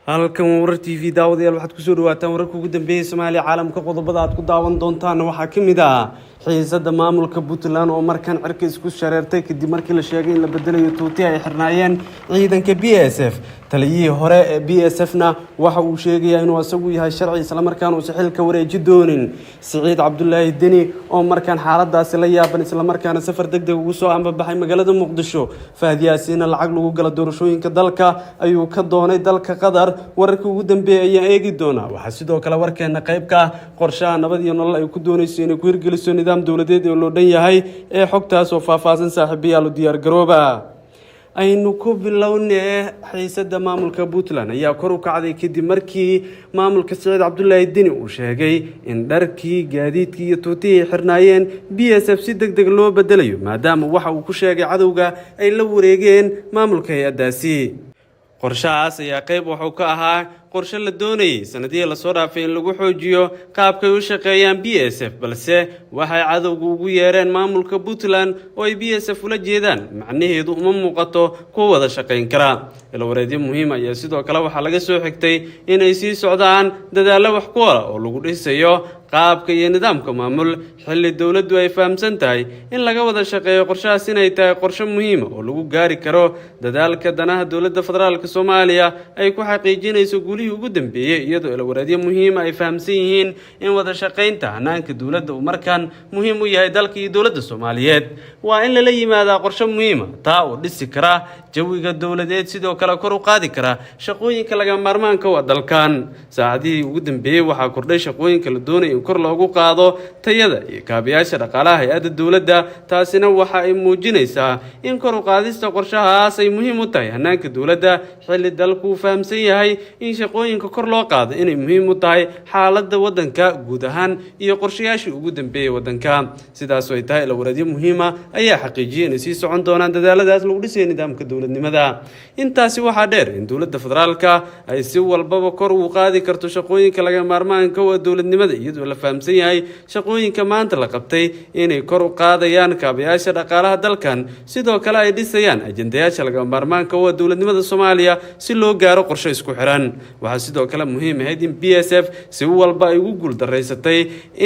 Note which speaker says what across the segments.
Speaker 1: halkan warar TV daawadayaal waxaad ku soo dhawaataan wararka ugu dambeeyay Soomaaliya caalamka qodobada aad ku daawan doontaan waxaa kamid ah xiisada maamulka Puntland oo markan cirka isku shareertay kadib markii la sheegay in la bedelayo tuuti ay xirnaayeen ciidanka BSF taliyihii hore ee BSF-na waxa uu sheegay inuu asagu yahay sharci isla markaana uu xilka wareeji doonin Saciid Cabdullaahi Deni oo markan xaaladaas la yaaban isla markaana safar degdeg ugu soo ambabaxay magaalada Muqdisho Fahad Yaasiin lacag lagu gala doorashooyinka dalka ayuu ka doonay dalka Qatar wararka ugu dambeeyay ayaa eegi doona waxa sidoo kale warkeena qayb ka qorshaha nabad iyo nolol ay ku doonayso inay ku hirgeliso nidaam dawladeed oo loo dhan yahay ee xogtaas oo faahfaahsan saaxiibayaal u diyaar garooba aynu ku bilownay xiisada maamulka Puntland ayaa kor u kacday kadib markii maamulka Saciid Cabdullaahi Deni uu sheegay in dharkii gaadiidkii iyo tuutihii xirnaayeen BSF si degdeg loo bedelayo maadaama waxa uu ku sheegay cadawga ay la wareegeen maamulka hay'adaasi qorshahaas ayaa qayb wuxuu ka ahaa qorshe la doonayay sanadihii la soo dhaafay in lagu xoojiyo qaabka ay u shaqeeyaan BSF balse waxay cadawgu ugu yeereen maamulka Puntland oo ay BSF ula jeedaan macnaheedu uma muuqato kuwa wada shaqeyn kara ilwareedyo muhiim ah sidoo kale waxa laga soo xigtay in ay sii socdaan dadaalo wax ku ool oo lagu dhisayo qaabka iyo nidaamka maamul xilli dawladdu ay fahamsan tahay in laga wada shaqeeyo qorshahaas inay tahay qorshe muhiim ah oo lagu gaari karo dadaalka danaha dawladda federaalka Soomaaliya ay ku xaqiijinayso guulihii ugu dambeeyay iyadoo ilwareedyo muhiim ay fahamsan yihiin in wada shaqeynta hanaanka dawladda uu markan muhiim u yahay dalka iyo dawladda Soomaaliyeed waa in la yimaado qorshe muhiim ah taa oo dhisi kara jawiga dawladeed sidoo kale kor u qaadi kara shaqooyinka laga maarmaanka waa dalkan saacadihii ugu dambeeyay waxa kordhay shaqooyinka la doonay in kor loogu qaado tayada iyo kaabiyaasha dhaqaalaha hay'adda dawladda taasina waxa ay muujinaysaa in kor u qaadista qorshahaas ay muhiim u tahay hanaanka dawladda xilli dalku fahamsan yahay in shaqooyinka kor loo qaado inay muhiim u tahay xaaladda wadanka guud ahaan iyo qorshayaashii ugu dambeeyay wadanka sidaas oo ay tahay ilwareedyo muhiim ah ayaa xaqiijiyay in sii socon doonaan dadaaladaas lagu dhisay nidaamka dawladnimada intaasi waxa dheer in dawladda federaalka ay si walbaba kor u qaadi karto shaqooyinka laga maarmaanka waa dawladnimada iyadoo la fahamsan yahay shaqooyinka maanta la qabtay inay kor u qaadayaan kaabayaasha dhaqaalaha dalkan sidoo kale ay dhisayaan ajendayaasha laga maarmaanka waa dawladnimada Soomaaliya si loo gaaro qorshe isku xiran waxa sidoo kale muhiim ah in BSF si walba ay ugu guuldareysatay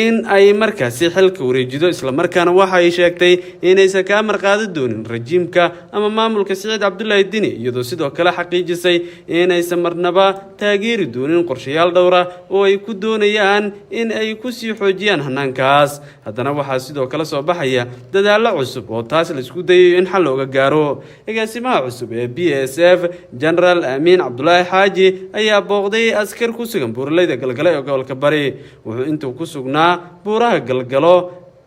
Speaker 1: in ay markaasi xilka wareejido isla markaana waxa ay sheegtay inaysan ka marqaadi doonin rajiimka ama maamulka Saciid Cabdullaahi Deni iyadoo sidoo kale xaqiijisay inaysan marnaba taageeri doonin qorshayaal dhowr ah oo ay ku doonayaan in ay ku sii xoojiyaan hanaankaas haddana waxa sidoo kale soo baxaya dadaalo cusub oo taas la isku dayayo in xal looga gaaro agaasimaha cusub ee BSF General Amiin Cabdullaahi Xaaji ayaa booqday askar ku sugan buuraleyda galgalo ee gobolka Bari wuxuu intuu ku sugnaa buuraha galgalo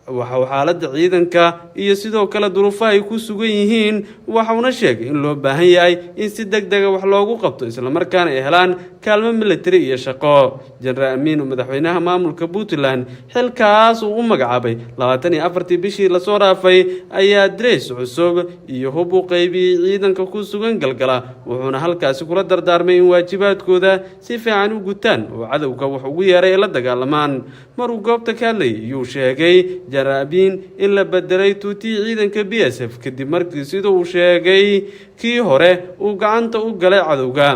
Speaker 1: waxa xaaladda ciidanka iyo sidoo kale duruufaha ay ku sugan yihiin waxa uu sheegay in loo baahan yahay in si degdeg ah wax loogu qabto isla markaana ay helaan kaalmo military iyo shaqo General Amiin madaxweynaha maamulka Puntland xilkaas uu magacaabay 24 bishii la soo dhaafay ayaa dress cusub iyo hub u qaybiyay ciidanka ku sugan galgala wuxuuna halkaas kula dardaarmay in waajibaadkooda si fiican u gutaan oo cadawga wax ugu yeeray la dagaalamaan maruu goobta ka hadlay ayuu sheegay jaraabin in la bedelay tuuti ciidanka BSF kadib markii sidoo uu sheegay kii hore uu gacanta u galay cadawga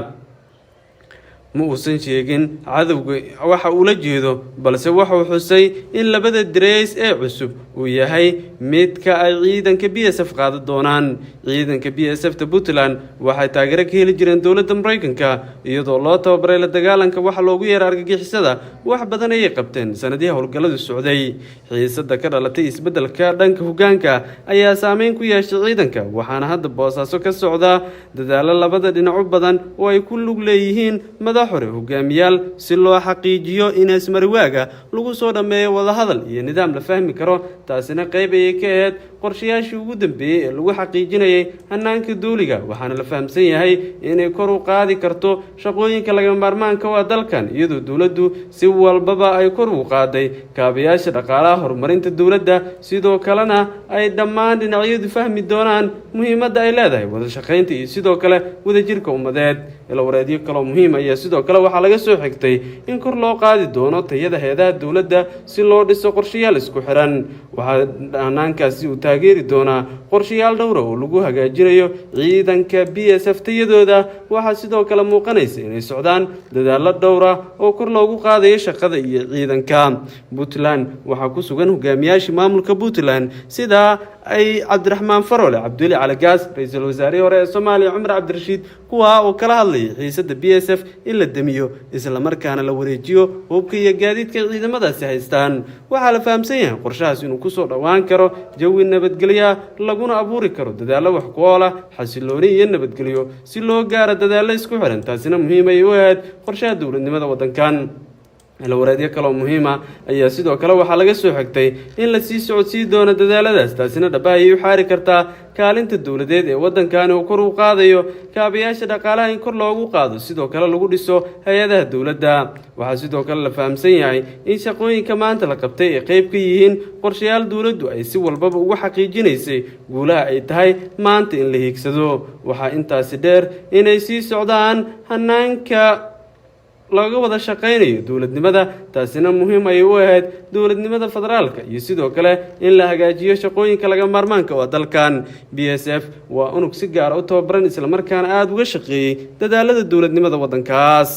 Speaker 1: ma uusan sheegin cadawga waxa uu la jeedo balse waxa uu xusay in labada dress ee cusub uu yahay midka ay ciidanka BSF qaado doonaan ciidanka BSF ta Puntland waxay taageero ka heli jireen dawladda Mareykanka iyadoo loo tababaray la dagaalanka waxa loogu yeeray argagixisada wax badan ay qabteen sanadihii howlgalladu socday xiisada ka dhalatay isbedelka dhanka hoggaanka ayaa saameyn ku yeeshay ciidanka waxaana hadda boosaaso ka socda dadaalo labada dhinac badan oo ay ku lug leeyihiin hore hogaamiyaal si loo xaqiijiyo in ismarwaaga lagu soo dhameeyo wada hadal iyo nidaam la fahmi karo taasina qayb ay ka ahayd qorshayaashii ugu dambeeyay ee lagu xaqiijinayay hanaanka dawliga waxaana la fahamsan yahay inay kor u qaadi karto shaqooyinka laga maarmaanka waa dalkan iyadoo dawladdu si walbaba ay kor u qaaday kaabayaasha dhaqaalaha horumarinta dawladda sidoo kalena ay dhammaan dhinacyadu fahmi doonaan muhiimadda ay leedahay wada shaqeynta iyo sidoo kale wadajirka ummadeed ilwareedyo kale muhiim ah sidoo kale waxa laga soo xigtay in kor loo qaadi doono tayada hay'adaha dawladda si loo dhiso qorshayaal isku xiran waxa hanaankaasi uu taageeri doonaa qorshayaal dhowr oo lagu hagaajinayo ciidanka BSF tayadooda. waxaa sidoo kale muuqanaysa inay socdaan dadaalo dhowr ah oo kor loogu qaadayo shaqada iyo ciidanka. Puntland waxaa ku sugan hogaamiyaasha maamulka Puntland sida ay Cabdiraxmaan Farole, Cabduli Cali Gaas, ra'iisul wasaarihii hore ee Soomaaliya Cumar Cabdirashiid, kuwa oo kala hadlayay xiisadda BSF in la damiyo isla markaana la wareejiyo hubka iyo gaadiidka ciidamadaasi haystaan. waxaa la fahamsan yahay qorshahaas inuu ku soo dhawaan karo jawi nabadgelyo laguna abuuri karo dadaalo wax ku ool ah, xasilooni iyo nabadgelyo si loo gaaro dadaalo isku xiran. taasina muhiim ay u ahayd qorshaha dowladnimada waddankan. الوراadyo kale oo muhiim ah ayaa sidoo kale waxaa laga soo xigtay in la sii socodsiin doono dadaaladaas. taasina dhabaha ayay u xaari kartaa kaalinta dowladeed ee waddankan oo kor u qaadayo kaabayaasha dhaqaalaha in kor loogu qaado, sidoo kale lagu dhiso hay-adaha dowladda. waxaa sidoo kale la fahamsan yahay in shaqooyinka maanta la qabtay ay qayb ka yihiin qorshayaal dowladdu ay si walbaba ugu xaqiijinaysay guulaha ay tahay maanta in la hiigsado. waxaa intaasi dheer inay sii socdaan hanaanka laga wada shaqeynayo dowladnimada. taasina muhiim ay u ahayd dowladnimada federaalka iyo sidoo kale in la hagaajiyo shaqooyinka laga maarmaanka oo dalkan. BSF waa unug si gaar ah u tababaran isla markaana aad uga shaqeeyay dadaalada dowladnimada waddankaas.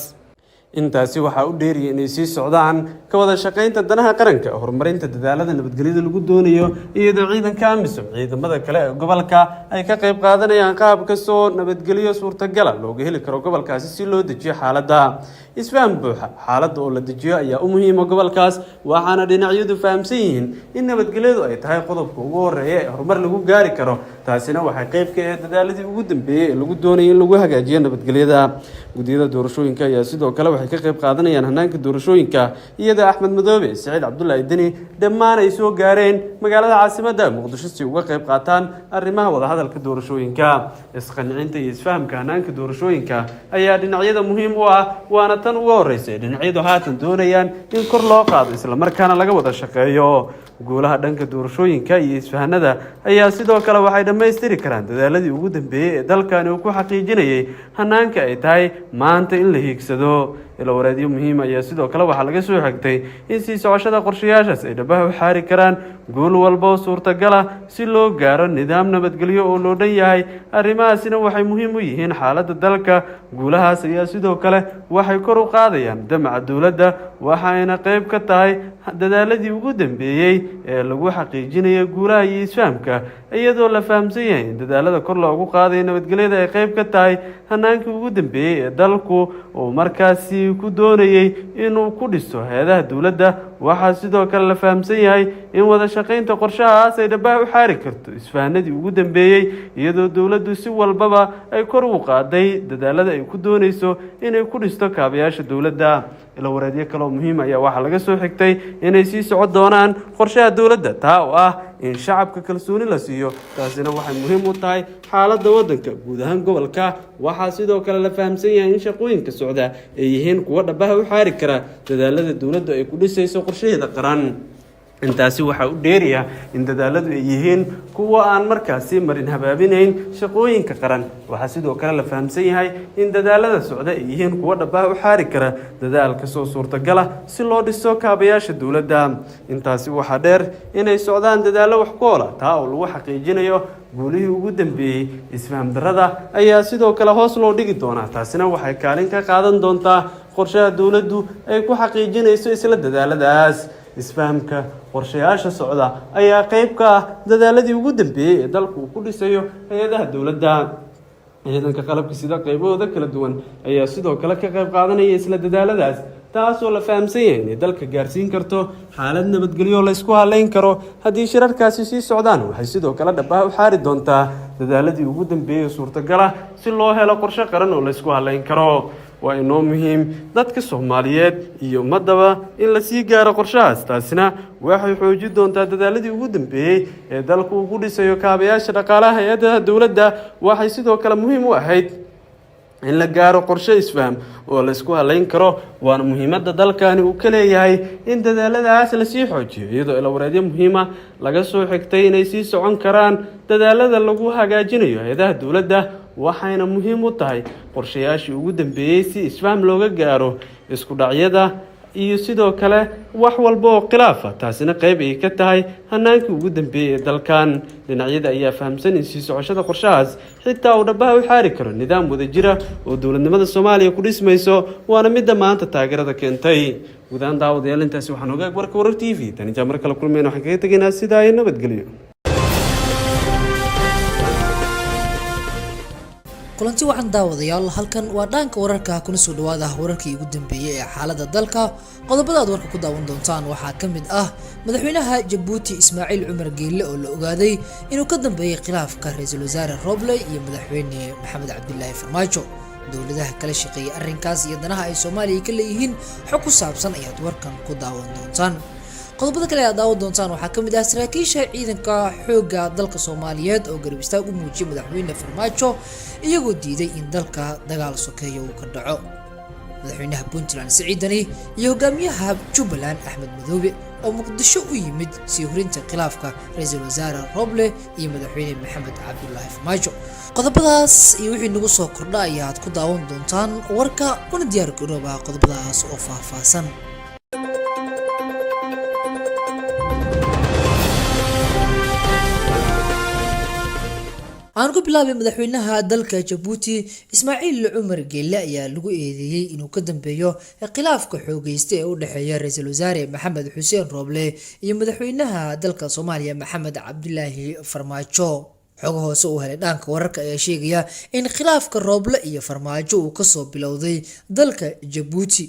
Speaker 1: intaasi waxaa u dheeriyay inay sii socdaan ka wada shaqeynta danaha qaranka, horumarinta dadaalada nabadgelyada lagu doonayo, iyadoo ciidanka AMISOM ciidamada kale ee gobolka ay ka qayb qaadanayaan qaab kastoo nabadgelyo suurtagala looga heli karo gobolkaasi si loo dejiyo xaaladda. isfaham buuxa xaaladda oo la dejiyo ayaa u muhiima gobolkaas, waxaana dhinacyadu fahamsan yihiin in nabadgelyadu ay tahay qodobka ugu horeeya ee horumar lagu gaari karo. taasina waxay qayb ka ahayd dadaaladii ugu dambeeyey ee lagu doonayay in lagu hagaajiyo nabadgelyada. guddiyada doorashooyinka ayaa sidoo kale waxay ka qayb qaadanayaan hanaanka doorashooyinka, iyadoo Axmed Madoobe, Saciid Cabdullaahi Deni dhammaan ay soo gaareen magaalada caasimadda Muqdisho si uga qayb qaataan arrimaha wadahadalka doorashooyinka. isqancinta iyo isfahamka hanaanka doorashooyinka ayaa dhinacyada muhiim u ah, waana tan ugu horeysay dhinacyadu haatan doonayaan in kor loo qaado isla markaana laga wada shaqeeyo. guulaha dhanka doorashooyinka iyo isfahanada ayaa sidoo kale waxay dhammaystiri karaan dadaaladii ugu dambeeyey ee dalkani uu ku xaqiijinayay hanaanka ay tahay maanta in la hiigsado. ilowaraadyo muhiim ayaa sidoo kale waxaa laga soo xigtay in sii socoshada qorshayaashaas ay dhabaha u xaari karaan guul walba oo suurtagal ah si loo gaaro nidaam nabadgelyo oo loo dhan yahay. arrimahaasina waxay muhiim u yihiin xaaladda dalka. guulahaas ayaa sidoo kale waxay kor u qaadayaan damaca dowladda, waxayna qayb ka tahay dadaaladii ugu dambeeyey ee lagu xaqiijinayo guulaha iyo isfahamka, iyadoo la fahamsan yahay in dadaalada kor loogu qaadayo nabadgelyada ay qayb ka tahay hanaankii ugu dambeeyey ee dalku uu markaasi ku doonayay inuu ku dhiso hay-adaha dowladda. waxaa sidoo kale la fahamsan yahay in wada shaqeynta qorshahaas ay dhabaha u xaari karto isfahanadii ugu dambeeyey, iyadoo dowladdu si walbaba ay kor u qaaday dadaalada ay ku doonayso inay ku dhisto kaabayaasha dowladda. ilowaraadyo kale oo muhiim ayaa waxaa laga soo xigtay inay sii socon doonaan qorshaha dowladda, taa oo ah in shacabka kalsooni la siiyo. taasina waxay muhiim u tahay xaaladda waddanka guud ahaan gobolka. waxaa sidoo kale la fahamsan yahay in shaqooyinka socda ay yihiin kuwa dhabaha u xaari kara dadaalada dowladdu ay ku dhisayso qorshaheeda qaran. intaasi waxaa u dheeriya in dadaaladu ay yihiin kuwa aan markaasi marin habaabinayn shaqooyinka qaran. waxaa sidoo kale la fahamsan yahay in dadaalada socda ay yihiin kuwa dhabaha u xaari kara dadaal kasoo suurtagala si loo dhiso kaabayaasha dowladda. intaasi waxaa dheer inay socdaan dadaallo wax ku oola, taa oo lagu xaqiijinayo guulihii ugu dambeeyey. isfaham darrada ayaa sidoo kale hoos loo dhigi doonaa. taasina waxay kaalin ka qaadan doontaa qorshaha dowladdu ay ku xaqiijinayso isla dadaaladaas. isfahamka qorshayaasha socda ayaa qayb ka ah dadaaladii ugu dambeeyey ee dalku uu ku dhisayo hay-adaha dowladda. ciidanka qalabka sida qaybahooda kala duwan ayaa sidoo kale ka qayb qaadanaya isla dadaaladaas, taasoo la fahamsan yahay inay dalka gaarsiin karto xaalad nabadgelyo la isku halayn karo. haddii shirarkaasi sii socdaan waxay sidoo kale dhabaha u xaari doontaa dadaaladii ugu dambeeyey suurtagala si loo helo qorshe qaran oo la isku halayn karo. waa inoo muhiim dadka Soomaaliyeed iyo ummadaba in la sii gaaro qorshahaas. taasina waxay xoojin doontaa dadaaladii ugu dambeeyey ee dalku ugu dhisayo kaabayaasha dhaqaalaha hay-adaha dowladda. waxay sidoo kale muhiim u ahayd in la gaaro qorshe isfaham oo la isku halayn karo, waana muhiimadda dalkani uu ka leeyahay in dadaaladaas la sii xoojiyo, iyadoo ilowaraadyo muhiima laga soo xigtay inay sii socon karaan dadaalada lagu hagaajinayo hay-adaha dowladda. waxayna muhiim u tahay qorshayaashii ugu dambeeyey si isfaham looga gaaro isku dhacyada iyo sidoo kale wax walba oo khilaafa taasina qayb ay ka tahay hanaankii ugu dambeeyay ee dalkan. Dhinacyada ayaa fahamsan in sii socoshada qorshahaas xitaa uu dhabaha u xaari karo nidaam wadajira oo dowladnimada Soomaaliya ku dhismayso, waana midda maanta taageerada keentay. Guudaan daawadayaal intaasi waxaan ogaag warka Warar TV tan inta mar kale kulmeen waxaan kaga tegaynaa sidaa ay nabadgelyo.
Speaker 2: kulanti waxaan daawadayaal halkan waa dhaanka wararka kuna soo dhawaada wararkii ugu dambeeyay ee xaaladda dalka. qodobada aad warka ku daawan doontaan waxaa ka mid ah madaxweynaha Jabuuti Ismaaciil Cumar Geelle oo la ogaaday inuu ka dambeeyay khilaafka ra'iisul wasaare Roble iyo madaxweyne Maxamed Cabdullaahi Farmaajo. dowladaha kala shaqeeyay arrinkaas iyo danaha ay Soomaaliya ka leeyihiin xog ku saabsan ayaad warkan ku daawan doontaan. qodobada kale aad daawan doontaan waxaa ka mid ah saraakiisha ciidanka xoogga dalka Soomaaliyeed oo garab istaag u muujiyay madaxweyne Farmaajo iyagoo diiday in dalka dagaal sokeeyo uu ka dhaco. madaxweynaha Puntland Siciid Dani iyo hogaamiyaha Jubbaland Axmed Madoobe oo Muqdisho u yimid sii horinta khilaafka ra'iisul wasaare Roble iyo madaxweyne Maxamed Cabdullaahi Farmaajo. qodobadaas iyo wixii nagu soo kordha ayaad ku daawan doontaan warka kuna diyaar garooba qodobadaas oo faahfaahsan. aan ku bilaabay madaxweynaha dalka Jabuuti Ismaaciil Cumar Geelle ayaa lagu eedeeyay inuu ka dambeeyo khilaafka xoogaysta ee u dhaxeeya ra'iisul wasaare Maxamed Xuseen Roble iyo madaxweynaha dalka Soomaaliya Maxamed Cabdullaahi Farmaajo. xogo hoose oo helay dhaanka wararka ayaa sheegaya in khilaafka Roble iyo Farmaajo uu ka soo bilowday dalka Jabuuti,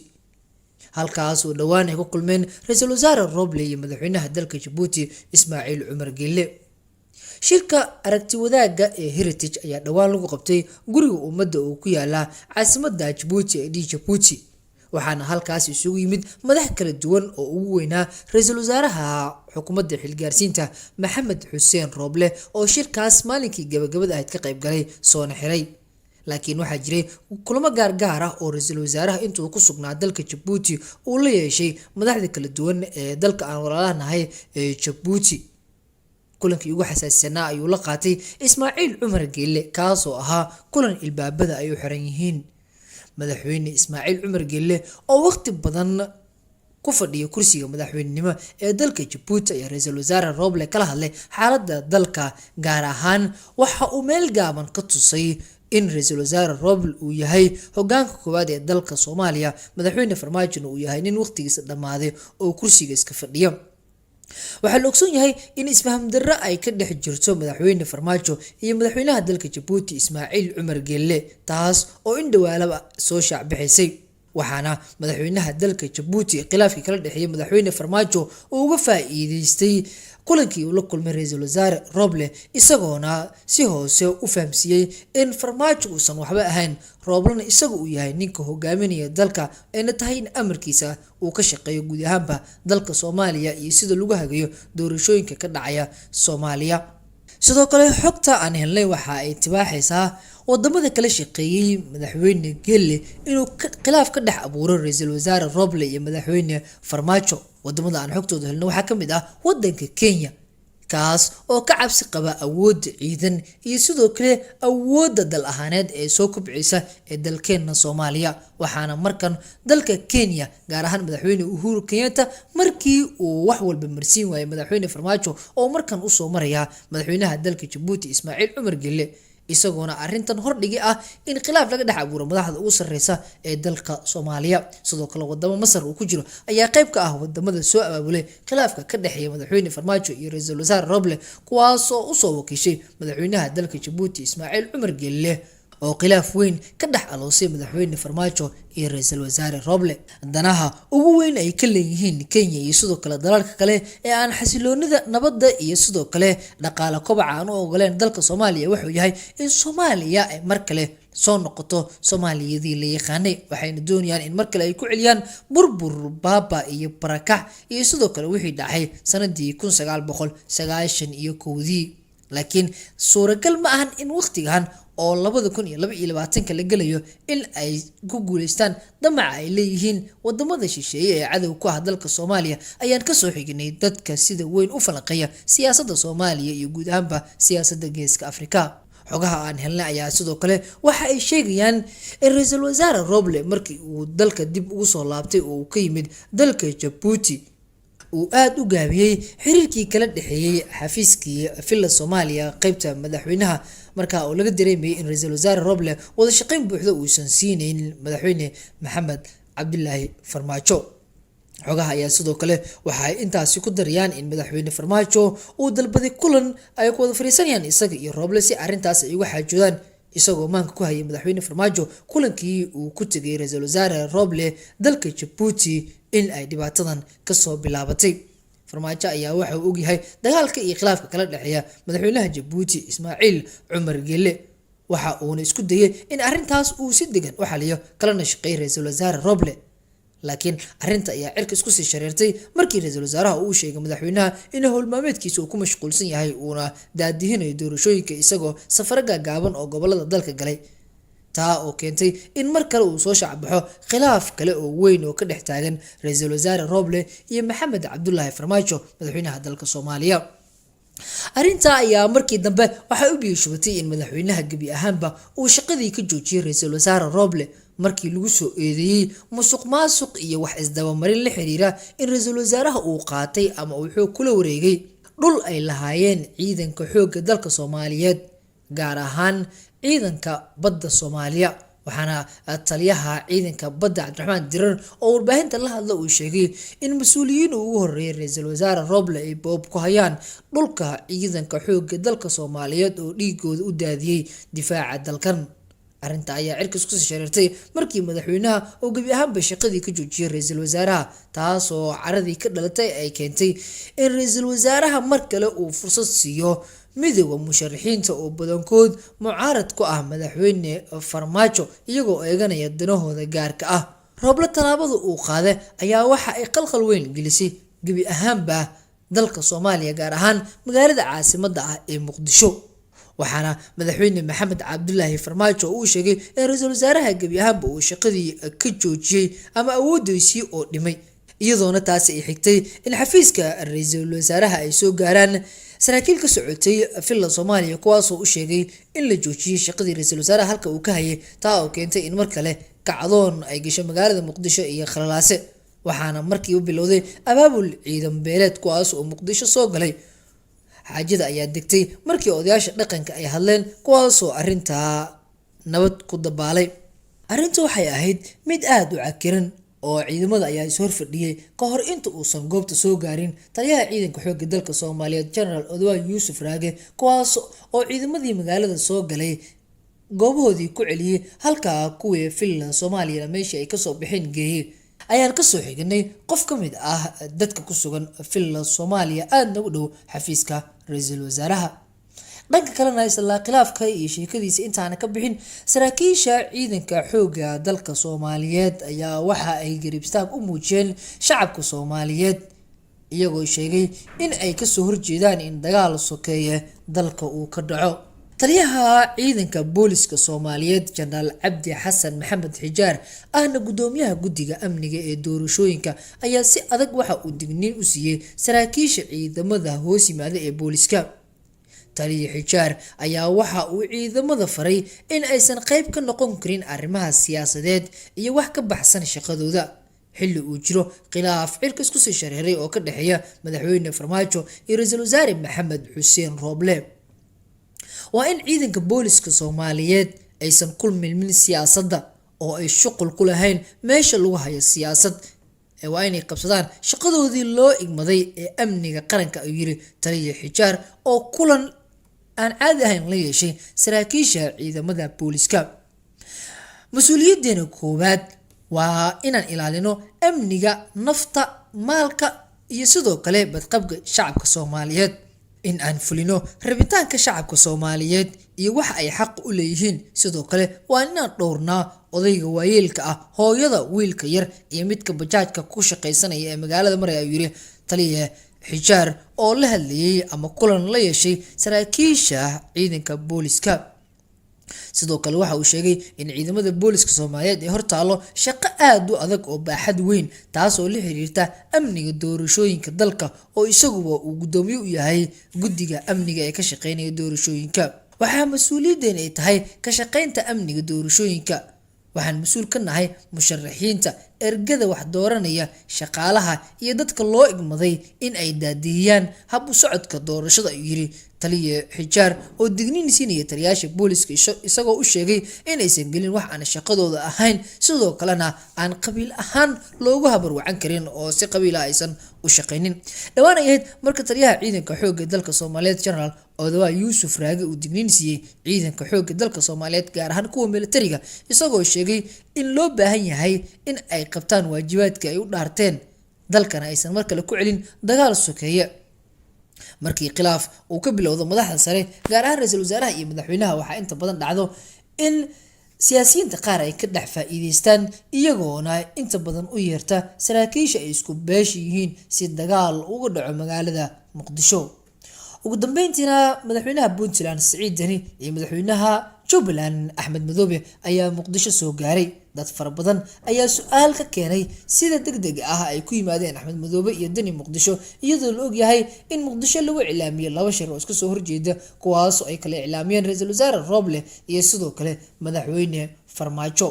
Speaker 2: halkaas oo dhawaan ay ku kulmeen ra'iisul wasaare Roble iyo madaxweynaha dalka Jabuuti Ismaaciil Cumar Geelle. shirka aragti wadaaga ee Heritage ayaa dhawaan lagu qabtay guriga ummadda oo ku yaala caasimadda Jabuuti ee Djibouti, waxaana halkaas isugu yimid madax kala duwan oo ugu weynaa ra'iisul wasaaraha xukuumadda xilgaarsiinta Maxamed Xuseen Roble oo shirkaas maalinkii gabagabada ahayd ka qayb galay soona xiray. laakiin waxaa jiray kulamo gaar ah oo ra'iisul wasaaraha intuu ku sugnaa dalka Jabuuti uu la yeeshay madaxda kala duwan ee dalka aan walaalanahay ee Jabuuti. kulankii ugu xasaasisanaa ayuu la qaatay Ismaaciil Cumar Geelle kaas oo ahaa kulan ilbaabada ay u xiran yihiin. madaxweyne Ismaaciil Cumar Geelle oo waqti badan ku fadhiya kursiga madaxweynenimo ee dalka Jabuuti ayaa ra'iisul wasaare Roble kala hadlay xaaladda dalka, gaar ahaan waxa uu meel gaaban ka tusay in ra'iisul wasaare Roble uu yahay hogaanka koowaad ee dalka Soomaaliya, madaxweyne Farmaajo uu yahay nin waqtigiisa dhamaaday oo kursiga iska fadhiya. waxaa la ogsoon yahay in isfaham darro ay ka dhex jirto madaxweyne Farmaajo iyo madaxweynaha dalka Jabuuti Ismaaciil Cumar Geelle, taas oo in dhawaalaba soo shaac bixisay. waxaana madaxweynaha dalka Jabuuti khilaafkii kala dhaxeeyay madaxweyne Farmaajo uu uga faa'iideystay kulankii uu la kulmay ra'iisul wasaare Roble, isagoona si hoose u fahamsiiyay in Farmaajo uusan waxba ahayn, Roblena isagu uu yahay ninka hogaaminaya dalka ayna tahay in amarkiisa uu ka shaqeeyo guud ahaanba dalka Soomaaliya iyo sida lagu hagayo doorashooyinka ka dhacaya Soomaaliya. sidoo kale xogta aan helnay waxa ay tibaaxaysaa wadamada kala shaqeeyay madaxweyne Geelle inuu khilaaf ka dhex abuuro ra'iisul wasaare Roble iyo madaxweyne Farmaajo. wadamada aan xogtooda helnay waxaa ka mid ah wadanka Kenya, kaas oo ka cabsi qaba awood ciidan iyo sidoo kale awoodda dal ahaaneed ee soo kobcaysa ee dalkeena Soomaaliya. waxaana markan dalka Kenya gaar ahaan madaxweyne Uhuru Kenyatta markii uu wax walba marsiin waayay madaxweyne Farmaajo oo markan u soo maraya madaxweynaha dalka Jabuuti Ismaaciil Cumar Geelle, isagoona arrintan hordhigi ah in khilaaf laga dhex abuuro madaxda ugu sarreysa ee dalka Soomaaliya. sidoo kale wadamo Masar uu ku jiro ayaa qayb ka ah wadamada soo abaabulay khilaafka ka dhaxeeya madaxweyne Farmaajo iyo ra'iisul wasaare Roble, kuwaas oo u soo wakiishay madaxweynaha dalka Jabuuti Ismaaciil Cumar Geelle oo khilaaf weyn ka dhex aloosay madaxweyne Farmaajo iyo ra'iisul wasaare Roble. danaha ugu weyn ay ka leeyihiin Kenya iyo sidoo kale dalalka kale ee aan xasiloonida nabadda iyo sidoo kale dhaqaale kobaca aan u ogoleen dalka Soomaaliya wuxuu yahay in Soomaaliya ay mar kale soo noqoto Soomaaliyadii la yaqaanay, waxayna doonayaan in mar kale ay ku celiyaan burbur, baaba iyo barakac iyo sidoo kale wixii dhacay sanadii 1991. laakiin suuragal ma ahan in waqtigan oo 2022 la galayo in ay ku guuleystaan damaca ay leeyihiin wadamada shisheeye ee cadow ku ah dalka Soomaaliya. ayaan ka soo xignay dadka sida weyn u falanqeeya siyaasadda Soomaaliya iyo guud ahaanba siyaasadda Geeska Afrika. xogaha aan helnay ayaa sidoo kale waxa ay sheegayaan in ra-iisul wasaare Roble markii uu dalka dib ugu soo laabtay oo uu ka yimid dalka Djibouti uu aad u gaabiyay xiriirkii kala dhaxeeyay xafiiskii Villa Soomaaliya qaybta madaxweynaha marka uu laga dareemayay in ra-iisul wasaare Roble wada shaqayn buuxda uusan siinayn madaxweyne Maxamed Cabdullaahi Farmaajo. xogaha ayaa sidoo kale waxa ay intaasi ku darayaan in madaxweyne Farmaajo uu dalbaday kulan ay ku wada fariisanayaan isaga iyo Roble si arrintaas ay uga xaajoodaan isagoo maanka ku hayay madaxweyne Farmaajo kulankii uu ku tagay ra-iisul wasaare Roble dalka Djibouti in ay dhibaatadan ka soo bilaabatay. Farmaajo ayaa waxa uu ogyahay dagaalka iyo khilaafka kala dhaxeeya madaxweynaha Djibouti Ismaaciil Cumar Geelle waxa uuna isku dayay in arrintaas uu si degan u xaliyo kalana shaqeeyo ra-iisul wasaare Roble. laakiin arrinta ayaa cirka isku sii shareertay markii ra-iisul wasaaraha uu sheegay madaxweynaha in howlmaalmeedkiisa uu ku mashquulsan yahay uuna daadihinayo doorashooyinka isagoo safaro gaagaaban oo gobolada dalka galay taa oo keentay in mar kale uu soo shacbaxo khilaaf kale oo weyn oo ka dhex taagan ra-iisul wasaare Roble iyo Maxamed Cabdullaahi Farmaajo madaxweynaha dalka Soomaaliya. arrinta ayaa markii dambe waxay u biyashubatay in madaxweynaha gabi ahaanba uu shaqadii ka joojiyay ra-iisul wasaare Roble markii lagu soo eedeeyay musuqmaasuq iyo wax isdabamarin la xiriira in ra-iisul wasaaraha uu qaatay ama uu xoog kula wareegay dhul ay lahaayeen ciidanka xoogga dalka Soomaaliyeed gaar ahaan ciidanka badda Soomaaliya. waxaana taliyaha ciidanka badda Cabdiraxmaan Dirar oo warbaahinta la hadla uu sheegay in mas'uuliyiin ugu horeeyay ra-iisul wasaare Roble ay boob ku hayaan dhulka ciidanka xoogga dalka Soomaaliyeed oo dhiigooda u daadiyay difaaca dalkan. arrinta ayaa cirka isku sii shareertay markii madaxweynaha oo gabi ahaanba shaqadii ka joojiyay ra-iisul wasaaraha taasoo caradii ka dhalatay ay keentay in ra-iisul wasaaraha mar kale uu fursad siiyo midowga musharaxiinta oo badankood mucaarad ku ah madaxweyne Farmaajo iyagoo eeganaya danahooda gaarka ah. Roble talaabada uu qaaday ayaa waxa ay qalqal weyn gelisay gabi ahaanba dalka Soomaaliya gaar ahaan magaalada caasimadda ah ee Muqdisho. waxaana madaxweyne Maxamed Cabdullaahi Farmaajo uu sheegay in ra-iisul wasaaraha gabi ahaanba uu shaqadii ka joojiyay ama awoodiisii oo dhimay iyadoona taasi ay xigtay in xafiiska ra-iisul wasaaraha ay soo gaaraan saraakiil ka socotay Villa Soomaaliya kuwaasoo u sheegay in la joojiyay shaqadii ra-iisul wasaaraha halka uu ka hayay taa oo keentay in mar kale kacdoon ay gasho magaalada Muqdisho iyo Khalalaase. waxaana markii uu bilowday abaabul ciidan beeleed kuwaas oo Muqdisho soo galay. xaajada ayaa degtay markii odayaasha dhaqanka ay hadleen kuwaasoo arrinta nabad ku dabaalay. arrintu waxay ahayd mid aad u cakiran oo ciidamada ayaa is horfadhiyay ka hor inta uusan goobta soo gaarin taliyaha ciidanka xoogga dalka Soomaaliyeed General Odwaa Yuusuf Raage kuwaas oo ciidamadii magaalada soo galay goobahoodii ku celiyay halka kuwii Villa Soomaaliya meeshii ay ka soo bixin geeyay. ayaan ka soo xignay qof ka mid ah dadka ku sugan Villa Soomaaliya aadna u dhow xafiiska ra-iisul wasaaraha. dhanka kalena isla khilaafka iyo sheekadiisa intaana ka bixin saraakiisha ciidanka xoogga dalka Soomaaliyeed ayaa waxa ay garab istaag u muujiyeen shacabka Soomaaliyeed iyagoo sheegay in ay ka soo horjeedaan in dagaal sokeeye dalka uu ka dhaco. taliyaha ciidanka booliska Soomaaliyeed Jenaraal Cabdi Xasan Maxamed Xijaar ahna gudoomiyaha guddiga amniga ee doorashooyinka ayaa si adag waxa uu digniin u siiyay saraakiisha ciidamada hoos yimaada ee booliska. taliye Xijaar ayaa waxa uu ciidamada faray in aysan qayb ka noqon karin arrimaha siyaasadeed iyo wax ka baxsan shaqadooda xilli uu jiro khilaaf cirka isku sii shareeray oo ka dhaxeeya madaxweyne Farmaajo iyo ra-iisul wasaare Maxamed Xuseen Roble. waa in ciidanka booliska Soomaaliyeed aysan ku milmin siyaasadda oo ay shuqul ku lahayn meesha lagu hayo siyaasad waa inay qabsadaan shaqadoodii loo igmaday ee amniga qaranka ayuu yiri taliye Xijaar oo kulan aan caadi ahayn la yeeshay saraakiisha ciidamada booliska. mas-uuliyadeena koowaad waa inaan ilaalino amniga nafta maalka iyo sidoo kale badqabka shacabka Soomaaliyeed in aan fulino rabitaanka shacabka Soomaaliyeed iyo waxa ay xaq u leeyihiin. sidoo kale waa inaan dhowrnaa odayga waayeelka ah hooyada wiilka yar iyo midka bajaajka ku shaqaysanaya ee magaalada Maray ayuu yiri taliye Xijaar oo la hadlayay ama kulan la yeeshay saraakiisha ciidanka booliska. sidoo kale waxa uu sheegay in ciidamada booliska Soomaaliyeed ay hortaalo shaqo aad u adag oo baaxad weyn taas oo la xiriirta amniga doorashooyinka dalka oo isaguba uu gudoomiye u yahay guddiga amniga ee ka shaqeynaya doorashooyinka. waxaa mas-uuliyadeen ay tahay ka shaqaynta amniga doorashooyinka. waxaan mas-uul ka nahay musharaxiinta, ergada wax dooranaya, shaqaalaha iyo dadka loo igmaday in ay daadiyaan hab u socodka doorashada, ayuu yiri taliye xijaar oo digniin siinaya taliyaasha booliska isagoo u sheegay in aysan gelin wax aan shaqadooda ahayn, sidoo kalena aan qabiil ahaan loogu habarwacan karin oo si qabiil ah aysan u shaqaynin. dhawaan ay ahayd marka taliyaha ciidanka xoogga dalka Soomaaliyeed General Odawa Yuusuf Raage uu digniin siiyay ciidanka xoogga dalka Soomaaliyeed gaar ahaan kuwa militariga, isagoo sheegay in loo baahan yahay in ay qabtaan waajibaadka ay u dhaarteen dalkana aysan mar kale ku celin dagaal sokeeye. markii khilaaf uu ka bilowdo madaxda sare gaar ahaan ra'iisul wasaaraha iyo madaxweynaha, waxaa inta badan dhacdo in siyaasiyiinta qaar ay ka dhex faa'iideystaan iyagoona inta badan u yeerta saraakiisha ay isku beesh yihiin si dagaal uga dhaco magaalada Muqdisho. ugu dambeyntiina madaxweynaha Puntland Siciid Dani iyo madaxweynaha Jubbaland Axmed Madoobe ayaa Muqdisho soo gaaray. dad fara badan ayaa su'aal ka keenay sida degdeg ah ay ku yimaadeen Axmed Madoobe iyo Dani Muqdisho, iyadoo la og yahay in Muqdisho lagu cilaamiyay laba shir oo iska soo horjeeda, kuwaas oo ay kala cilaamiyeen ra'iisul wasaare Roble iyo sidoo kale madaxweyne Farmaajo.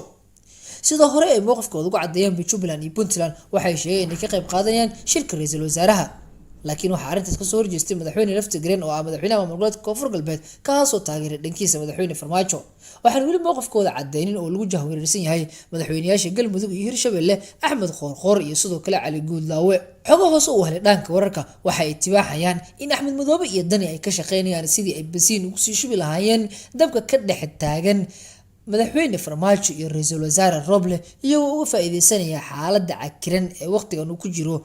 Speaker 2: sidoo hore ay mowqifkooda ugu cadeeyeen Jubbaland iyo Puntland waxay sheegeen inay ka qayb qaadanayaan shirka ra'iisul wasaaraha, laakiin waxaa arrintaas ka soo horjeestay madaxweyne Laftigreen oo ah madaxweynaha maamul goboleedka Koonfur Galbeed, kaasoo taageeray dhankiisa madaxweyne Farmaajo. waxaan weli mowqifkooda cadeynin oo lagu jahwareersan yahay madaxweynayaasha Galmudug iyo Hirshabelle Axmed Qoorqoor iyo sidoo kale Cali Guudlaawe. xogo hoose oo helay dhanka wararka waxa ay tibaaxayaan in Axmed Madoobe iyo Dani ay ka shaqeynayaan sidii ay basiin ugu sii shubi lahaayeen dabka ka dhex taagan madaxweyne Farmaajo iyo ra'iisul wasaare Roble, iyagoo uga faa'iideysanaya xaaladda cakiran ee waqtigan uu ku jiro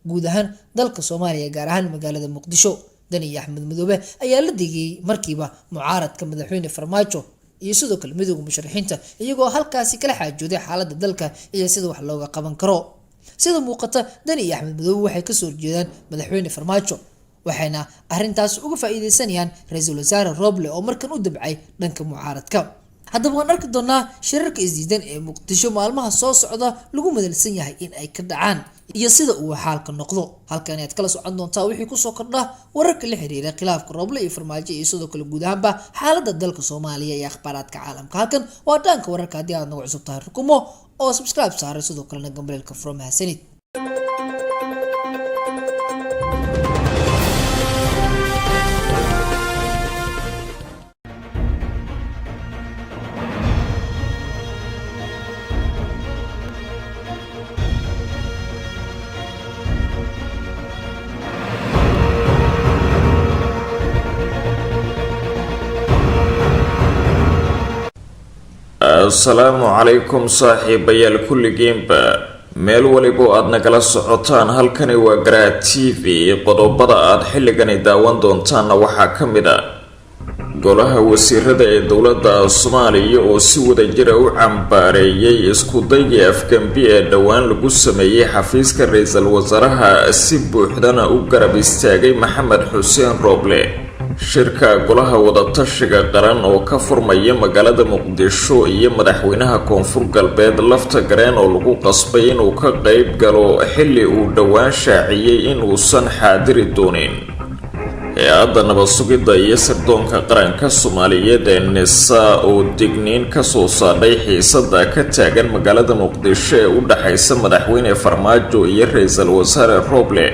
Speaker 2: guud ahaan dalka Soomaaliya gaar ahaan magaalada Muqdisho. Dani iyo Axmed Madoobe ayaa la digay markiiba mucaaradka madaxweyne Farmaajo iyo sidoo kale midowga musharaxiinta, iyagoo halkaasi kala xaajooday xaaladda dalka iyo sida wax looga qaban karo. sida muuqata Dani iyo Axmed Madoobe waxay ka soo horjeedaan madaxweyne Farmaajo, waxayna arrintaas uga faa'iideysanayaan ra'iisul wasaare Roble oo markan u dabcay dhanka mucaaradka. haddaba waan arki doonaa shirarka isdiidan ee Muqdisho maalmaha soo socda lagu madalsan yahay in ay ka dhacaan iyo sida uu xaalka noqdo. halkan aad kala socon doontaa wixii ku soo kordha wararka la xiriira khilaafka Roble iyo Farmaajo iyo sidoo kale guud ahaanba xaaladda dalka Soomaaliya iyo akhbaaraadka caalamka. halkan waa dhanka wararka, haddii aad nagu cusub tahay rukumo oo subscribe saaray sidoo kalena gambalelka from Hasanid.
Speaker 3: asalaamu calaykum saaxiibayaal kulligiinba meel waliba aad nagala socotaan. halkani waa Garaa TV. qodobada aad xilligani daawan doontaanna waxaa ka mid ah golaha wasiirada ee dowladda Soomaaliya oo si wadajir ah u cambaareeyay isku dayga afgambi ee dhawaan lagu sameeyay xafiiska ra'iisul wasaaraha, si buuxdana u garab istaagay Maxamed Xuseen Roble. shirka golaha wadatashiga qaran oo ka furmaya magaalada Muqdisho iyo madaxweynaha Koonfur Galbeed Laftigreen oo lagu qasbay inuu ka qayb galo xilli uu dhawaan shaaciyay inuusan xaadiri doonin. hay-adda nabad sugidda iyo sirdoonka qaranka Soomaaliyeed ee NISA oo digniin ka soo saadhay xiisada ka taagan magaalada Muqdisho ee u dhaxaysa madaxweyne Farmaajo iyo ra'iisul wasaare Roble.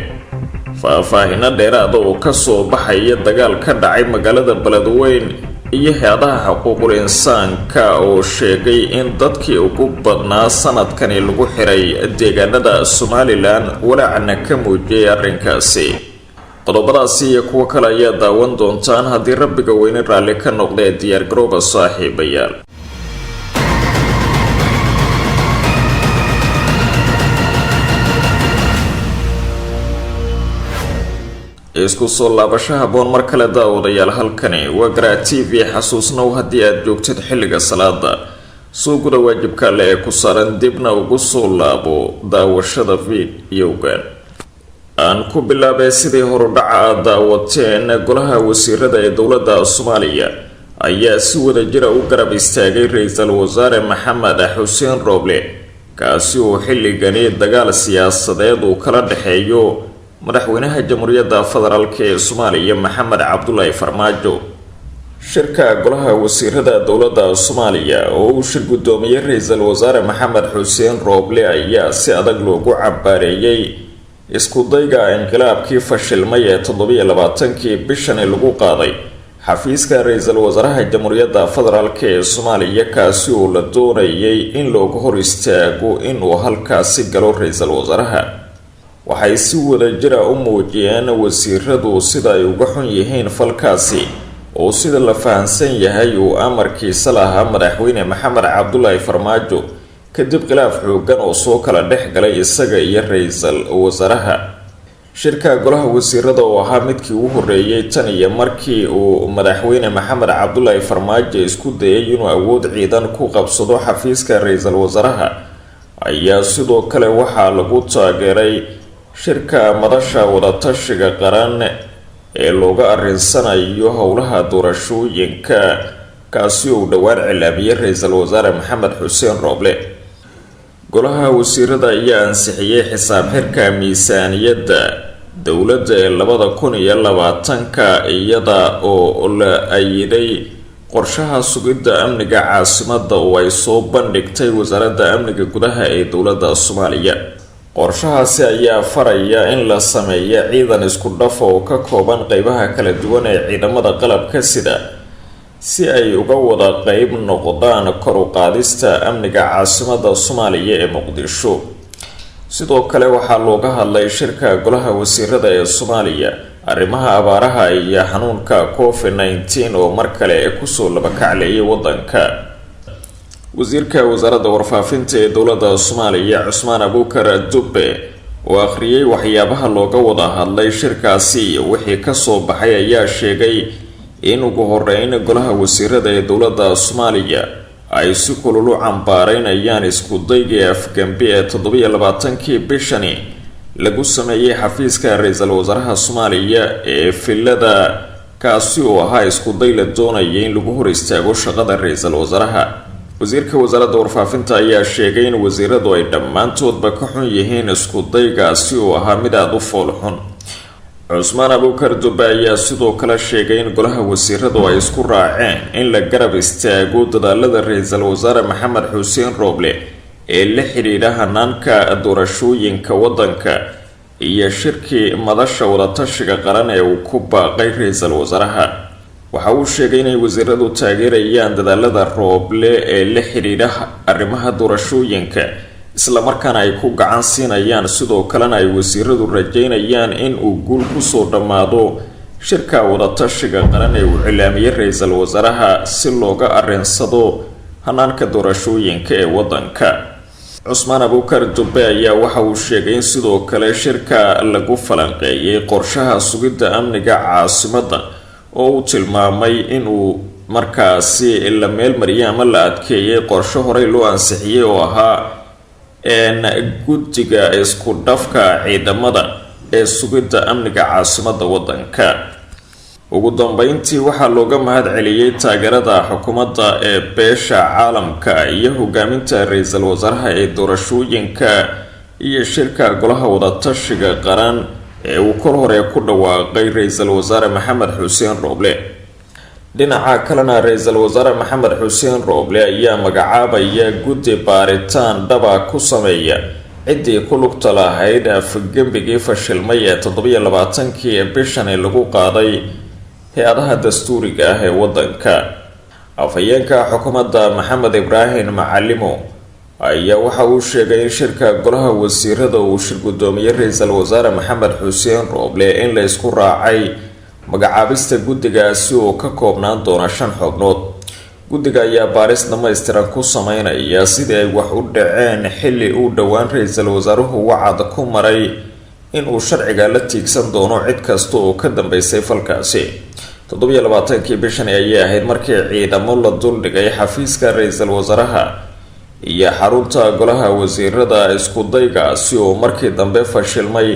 Speaker 3: faahfaahin dheeraad oo ka soo baxaya dagaal ka dhacay magaalada Beledweyne iyo hay-adaha xuquuqul insaanka oo sheegay in dadkii ugu badnaa sanadkani lagu xiray deegaanada Somaliland walaacna ka muujiyay arrinkaasi. qodobadaasi iyo kuwa kale ayaa daawan doontaan haddii rabbiga weyne raalli ka noqday. diyaar garooba saaxiibayaal. isku soo laabasho haboon mar kale daawadayaal. halkani waa Garaa TV. xasuusnow haddii aad joogtid xilliga salaada soo guda waajibka le ee ku saaran, dibna ugu soo laabo daawashada fiidiyowgan. aan ku bilaabay sidii horudhaca aad daawateen, golaha wasiirada ee dowladda Soomaaliya ayaa si wadajir ah u garab istaagay ra'iisul wasaare Maxamed Xuseen Roble, kaasi oo xilligani dagaal siyaasadeed uu kala dhexeeyo madaxweynaha jamhuuriyadda federaalk ee Soomaaliya Maxamed Cabdullaahi Farmaajo. shirka golaha wasiirada dowladda Soomaaliya oo uu shir gudoomiyay ra'iisul wasaare Maxamed Xuseen Rooble ayaa si adag loogu cabaareeyay isku dayga inqilaabkii fashilmay ee 27kii bishan lagu qaaday xafiiska ra'iisul wasaaraha Jamhuuriyadda Federaalka ee Soomaaliya kaasi oo la doonayay in loogu hor istaago inuu halkaasi galo ra'iisul wasaaraha. waxay si wadajir ah u muujiyeen wasiiradu sida ay uga xun yihiin falkaasi oo sida la fahansan yahay uu amarkiisa lahaa madaxweyne Maxamed Cabdullaahi Farmaajo kadib khilaaf xooggan oo soo kala dhex galay isaga iyo ra'iisul wasaaraha. shirka golaha wasiirada oo ahaa midkii ugu horeeyay tan iyo markii uu madaxweyne Maxamed Cabdullaahi Farmaajo isku dayay inuu awood ciidan ku qabsado xafiiska ra'iisul wasaaraha ayaa sidoo kale waxaa lagu taageeray shirka madasha wadatashiga qaran ee looga arinsanayo howlaha doorashooyinka kaasi oo dhawaan cilaamiyay ra'iisul wasaare Maxamed Xuseen Rooble. golaha wasiirada ayaa ansixiyay xisaab xirka miisaaniyadda dowladda ee 2020 iyada oo la ayiday qorshaha sugidda amniga caasimadda oo ay soo bandhigtay wasaaradda amniga gudaha ee dowladda Soomaaliya. qorshahaasi ayaa faraya in la sameeyo ciidan isku dhaf oo ka kooban qaybaha kala duwan ee ciidamada qalabka sida si ay uga wada qayb noqdaan kor u qaadista amniga caasimadda Soomaaliya ee Muqdisho. sidoo kale waxaa looga hadlay shirka golaha wasiirada ee Soomaaliya arrimaha abaaraha iyo xanuunka COVID-19 oo mar kale kusoo laba kacleeyay wadanka. wasiirka wasaaradda warfaafinta ee dowladda Soomaaliya Cusmaan Abuukar Dube oo akhriyay waxyaabaha looga wada hadlay shirkaasi wixii ka soo baxay ayaa sheegay in ugu horeyn golaha wasiirada ee dowladda Soomaaliya ay si kulul u cambaareynayaan isku daygii afgambi ee 27kii bishani lagu sameeyay xafiiska ra'iisul wasaaraha Soomaaliya ee filada kaasi oo ahaa isku day la doonayay in lagu hor istaago shaqada ra'iisul wasaaraha. wasiirka wasaaradda warfaafinta ayaa sheegay in wasiiradu ay dhammaantoodba ka xun yihiin isku daygaasi oo ahaa mid aad u fool xun. Cusmaan Abuukar Dube ayaa sidoo kale sheegay in golaha wasiiradu ay isku raaceen in la garab istaago dadaalada ra'iisul wasaare Maxamed Xuseen Rooble ee la xiriira hanaanka doorashooyinka wadanka iyo shirkii madasha wadatashiga qaran ee uu ku baaqay ra'iisul wasaaraha. waxa uu sheegay inay wasiiradu taageerayaan dadaalada Rooble ee la xiriira arrimaha doorashooyinka isla markaana ay ku gacan siinayaan sidoo kalena ay wasiiradu rajeynayaan in uu guul ku soo dhamaado shirka wadatashiga qaran ee uu cilaamiyay ra'iisul wasaaraha si looga arinsado hanaanka doorashooyinka ee wadanka. Cusmaan Abuukar Dube ayaa waxa uu sheegay in sidoo kale shirka lagu falanqeeyay qorshaha sugidda amniga caasimadda oo uu tilmaamay inuu markaasi la meel mariyay ama la adkeeyay qorshe horey loo ansixiyay oo ahaa guddiga isku dhafka ciidamada ee sugidda amniga caasimadda wadanka. ugu dambeyntii waxaa looga mahad celiyay taageerada xukuumadda ee beesha caalamka iyo hogaaminta ra'iisul wasaaraha ee doorashooyinka iyo shirka golaha wadatashiga qaran ee uu kor hore ku dhawaaqay ra'iisul wasaare Maxamed Xuseen Rooble. dhinaca kalena ra'iisul wasaare Maxamed Xuseen Rooble ayaa magacaabaya guddi baaritaan dhaba ku sameeya ciddii ku lugta lahayd afgambigii fashilmay ee 27kii bishan lagu qaaday hay-adaha dastuuriga ah ee wadanka. afhayeenka xukuumadda Maxamed Ibraahim Macalimo ayaa waxa uu sheegay in shirka golaha wasiirada uu shir gudoomiyay ra'iisul wasaare Maxamed Xuseen Rooble in la isku raacay magacaabista guddigaasi oo ka koobnaan doona 5 xubnood. guddiga ayaa baaris dhammaystiran ku sameynaya sidii ay wax u dhaceen xilli uu dhawaan ra'iisul wasaaruhu wacad ku maray in uu sharciga la tiigsan doono cid kasta oo ka dambeysay falkaasi. 27kii bishan ayay ahayd markii ciidamo la duldhigay xafiiska ra'iisul wasaaraha iyo xarunta golaha wasiirada isku daygaasi oo markii dambe fashilmay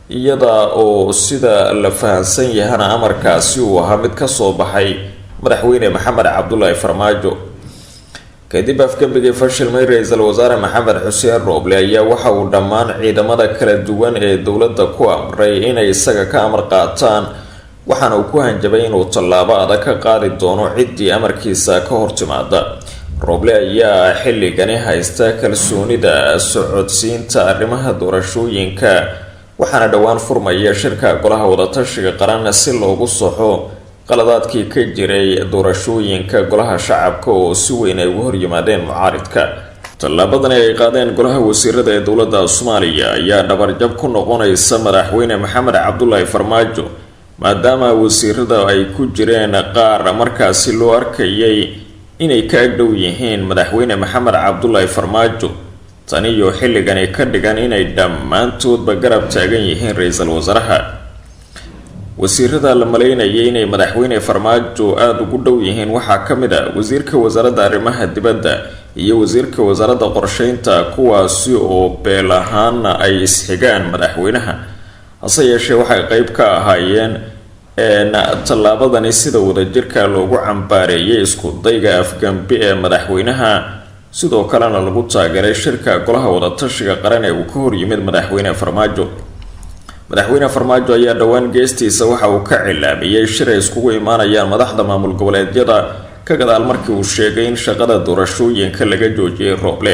Speaker 3: iyada oo sida la fahansan yahay amarkaasi uu ahaa mid ka soo baxay madaxweyne Maxamed Cabdullaahi Farmaajo. kadib afgambigii fashilmay ra'iisul wasaare Maxamed Xuseen Rooble ayaa waxa uu dhammaan ciidamada kala duwan ee dowladda ku amray inay isaga ka amar qaataan waxaana uu ku hanjabay inuu tallaabo adag ka qaadi doono ciddii amarkiisa ka hortimaada. Roble ayaa xilligani haysta kalsoonida socodsiinta arrimaha doorashooyinka, waxaana dhowaan furmaya shirka golaha wadatashiga qaran si loogu saxo qaladaadkii ka jiray doorashooyinka golaha shacabka oo si weyn ay uga horyimaadeen mucaaridka. Tallaabadan ay qaadeen golaha wasiirada ee dowladda Soomaaliya ayaa dhabarjab ku noqonaysa madaxweyne Maxamed Cabdullaahi Farmaajo, maadaama wasiirada ay ku jireen qaar markaasi loo arkayay inay ka agdhow yihiin madaxweyne Maxamed Cabdullaahi Farmaajo. Tani iyo xilligani ka dhigan inay dhammaantoodba garab taagan yihiin ra'iisul wasaaraha. wasiirada la maleynayay inay madaxweyne Farmaajo aad ugu dhow yihiin waxaa ka mid ah wasiirka wasaaradda arrimaha dibadda iyo wasiirka wasaaradda qorsheynta, kuwaasi oo beel ahaan ay isxigaan madaxweynaha. hase yeeshee waxay qayb ka ahaayeen tallaabadani sida wadajirka loogu cambaareeyay isku dayga afgambi ee madaxweynaha, sidoo kalena lagu taageeray shirka golaha wadatashiga qaran ee uu ka horyimid madaxweyne Farmaajo. madaxweyne Farmaajo ayaa dhowaan geestiisa waxa uu ka cilaamiyay shir ay iskugu imaanayaan madaxda maamul goboleedyada ka gadaal markii uu sheegay in shaqada doorashooyinka laga joojiyay Roble.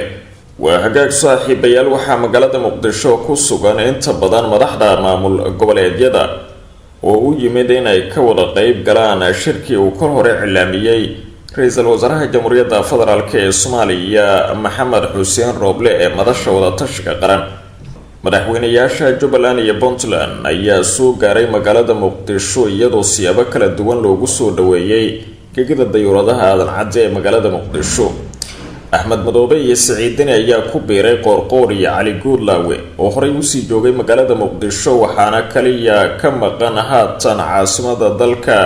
Speaker 3: waa hagaag saaxiibayaal, waxaa magaalada Muqdisho ku sugan inta badan madaxda maamul goboleedyada oo u yimid inay ka wada qayb galaan shirkii uu kor hore cilaamiyay ra'iisul wasaaraha Jamhuuriyadda Federaalka ee Soomaaliya Maxamed Xuseen Roble ee madasha wadatashiga qaran. madaxweynayaasha Jubbaland iyo Puntland ayaa soo gaaray magaalada Muqdisho iyadoo siyaabo kala duwan loogu soo dhaweeyay gegida dayuuradaha aadan cadde ee magaalada Muqdisho. Axmed Madoobe iyo Siciid Deni ayaa ku biiray Qoorqoor iyo Cali Guudlaawe oo horey u sii joogay magaalada Muqdisho, waxaana kaliya ka maqan haatan caasimada dalka